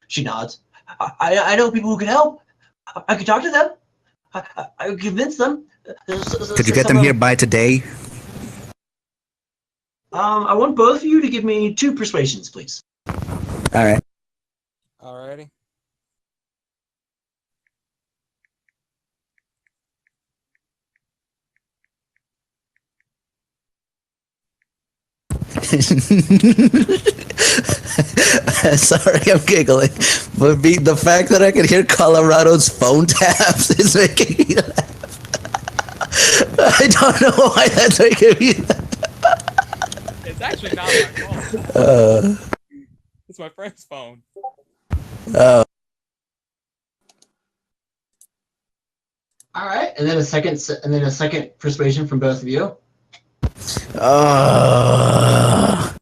She nods. I know people who can help. I could talk to them. I could convince them. Could you get them here by today? I want both of you to give me 2 persuasions, please. All right. Alrighty. Sorry, I'm giggling. But the fact that I can hear Colorado's phone taps is making me laugh. I don't know why that's making me laugh. It's actually not my phone. It's my friend's phone. Oh. All right, and then a second persuasion from both of you.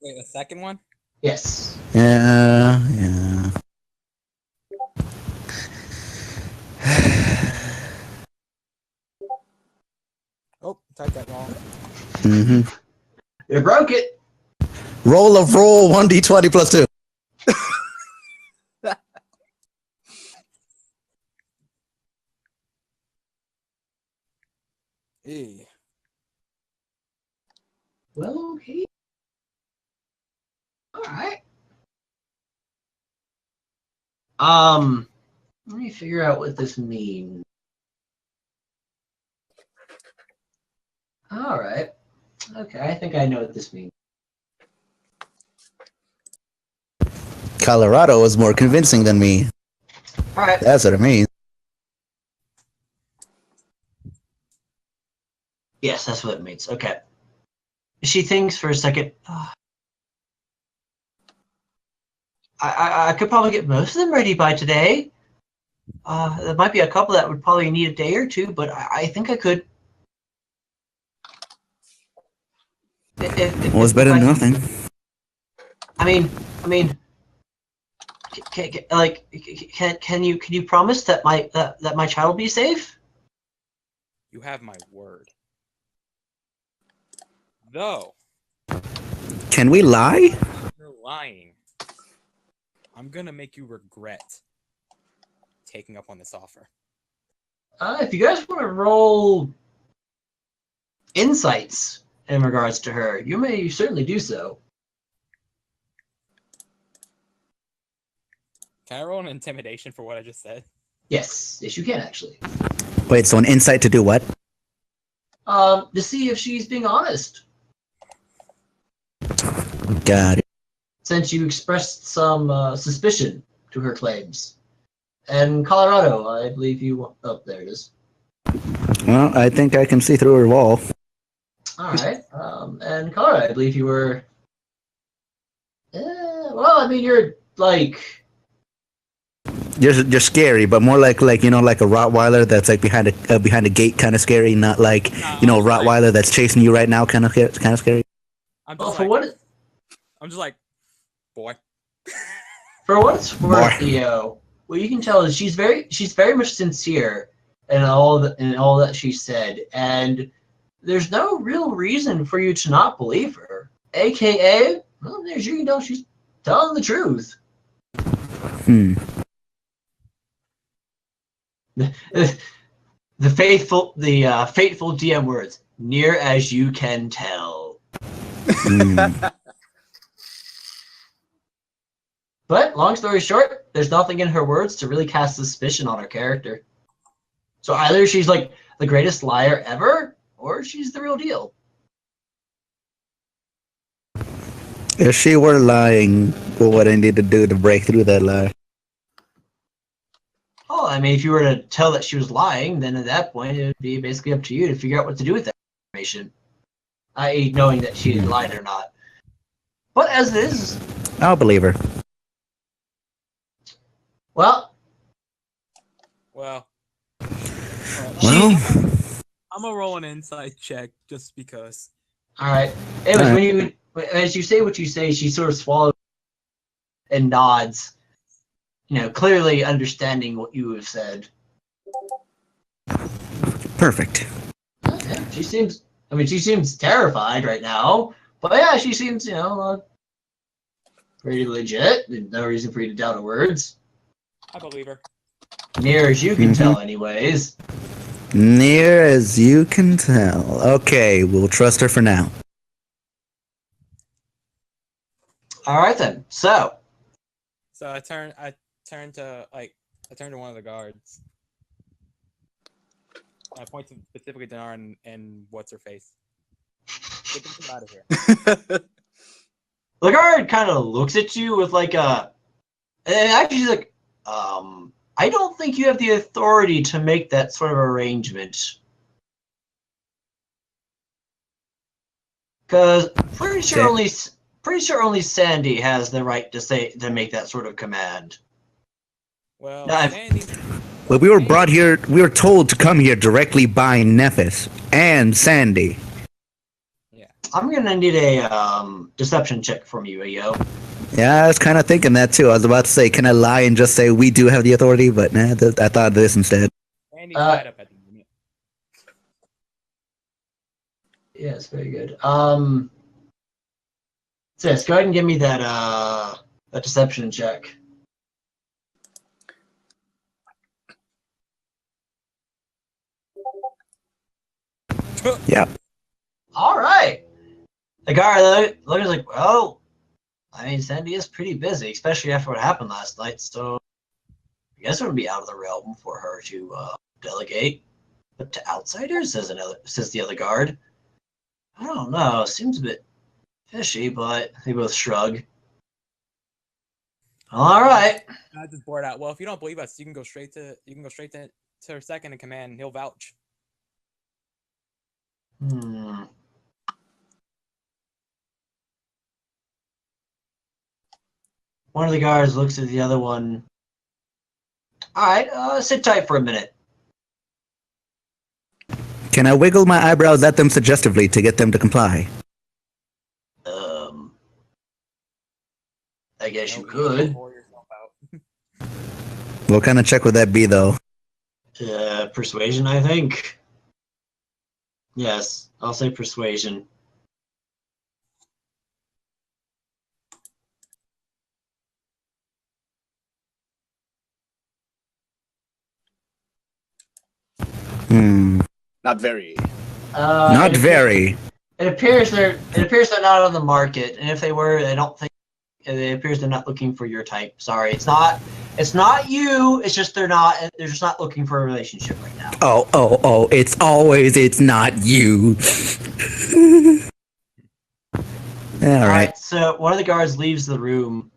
Wait, the second one? Yes. Yeah. Oh, typed that wrong. Mm-hmm. You broke it. Roll 1d20 plus 2. Hey. Well, okay. All right. Let me figure out what this means. All right. Okay, I think I know what this means. Colorado is more convincing than me. All right. That's what it means. Yes, that's what it means. Okay. She thinks for a second. I could probably get most of them ready by today. There might be a couple that would probably need a day or two, but I think I could. Well, it's better than nothing. I mean, can you promise that my child will be safe? You have my word. Though Can we lie? you're lying, I'm gonna make you regret taking up on this offer. If you guys want to roll insights in regards to her, you may certainly do so. Can I roll an intimidation for what I just said? Yes, you can actually. Wait, so an insight to do what? To see if she's being honest. Got it. Since you expressed some suspicion to her claims. And Colorado, I believe you. Oh, there it is. Well, I think I can see through her wall. All right. And Colorado, I believe you were. Well, I mean, you're like. You're scary, but more like you know, like a Rottweiler that's like behind a gate, kind of scary. Not like you know, a Rottweiler that's chasing you right now, kind of scary. I'm Well, just for like, what? I'm just like, boy. For what it's worth, Boy. Theo, what you can tell is she's very much sincere in all that she said, and there's no real reason for you to not believe her. AKA, well, as you can tell, she's telling the truth. The fateful DM words, near as you can tell. But long story short, there's nothing in her words to really cast suspicion on her character. So either she's like the greatest liar ever, or she's the real deal. If she were lying, what would I need to do to break through that lie? Oh, I mean, if you were to tell that she was lying, then at that point it would be basically up to you to figure out what to do with that information, i.e., knowing that she had lied or not. But as it is, I'll believe her. well, Well, Well, I'm gonna roll an insight check just because. all right. Anyways, All as you say what you say, she sort of swallows and nods, clearly understanding what you have said. perfect. Yeah, she seems terrified right now, but yeah, she seems, pretty legit. No reason for you to doubt her words. I believe her. Near as you can tell, anyways. Near as you can tell. Okay, we'll trust her for now. All right then. So, So I turn to one of the guards. I point to specifically Dinar and what's her face. Get them out of here. the guard kind of looks at you with like a, and actually he's like, I don't think you have the authority to make that sort of arrangement. Because pretty sure only Sandy has the right to make that sort of command. Well, Now, Well, we were brought here. We were told to come here directly by Nephis and Sandy. Yeah. I'm gonna need a deception check from you, Ayo. Yeah, I was kind of thinking that too. I was about to say, can I lie and just say we do have the authority? But nah, I thought of this instead. Sandy's tied up at the moment. Yes, very good. So yes, go ahead and give me that deception check. Yeah. All right. The guy looks like, well, I mean, Sandy is pretty busy, especially after what happened last night. So I guess it would be out of the realm for her to delegate. But to outsiders, says the other guard. I don't know. Seems a bit fishy, but they both shrug. All right. I just bored out. Well, if you don't believe us, you can go straight to her second in command. He'll vouch. One of the guards looks at the other one. All right, sit tight for a minute. Can I wiggle my eyebrows at them suggestively to get them to comply? I guess you Nope, could. pour yourself out. What kind of check would that be, though? Persuasion, I think. Yes, I'll say persuasion. Hmm. Not very. Not It very. appears they're not on the market, and if they were, I don't think it appears they're not looking for your type. Sorry, it's not you. It's just they're just not looking for a relationship right now. Oh, it's not you. All right. So one of the guards leaves the room.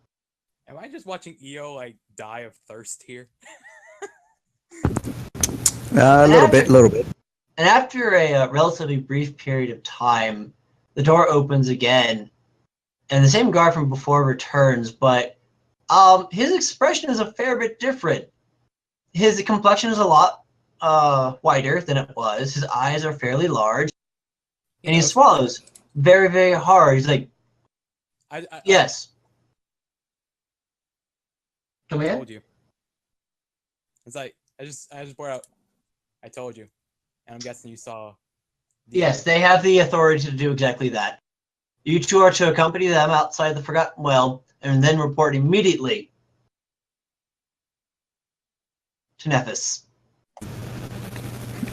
Am I just watching EO like die of thirst here? A little bit. And after a relatively brief period of time, the door opens again, and the same guard from before returns, but his expression is a fair bit different. His complexion is a lot whiter than it was. His eyes are fairly large, and he swallows very, very hard. He's like, yes. Come I in. told you. It's like I just brought out. I told you, and I'm guessing you saw. Yes, they have the authority to do exactly that. You two are to accompany them outside the Forgotten Well, and then report immediately to Nephis.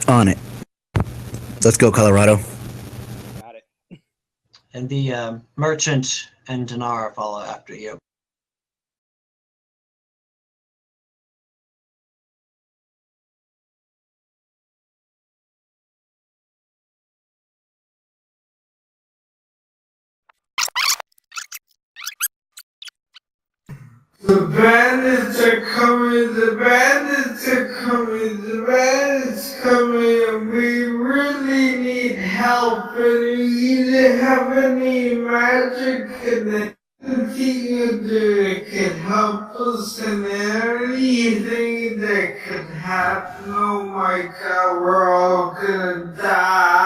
On it. Let's go, Colorado. Got it. And the merchant and Dinar follow after you. The bandits are coming, the bandits are coming, the bandits coming, and we really need help, and we either have any magic and anything that can help us, and anything that could happen. Oh my god, we're all gonna die.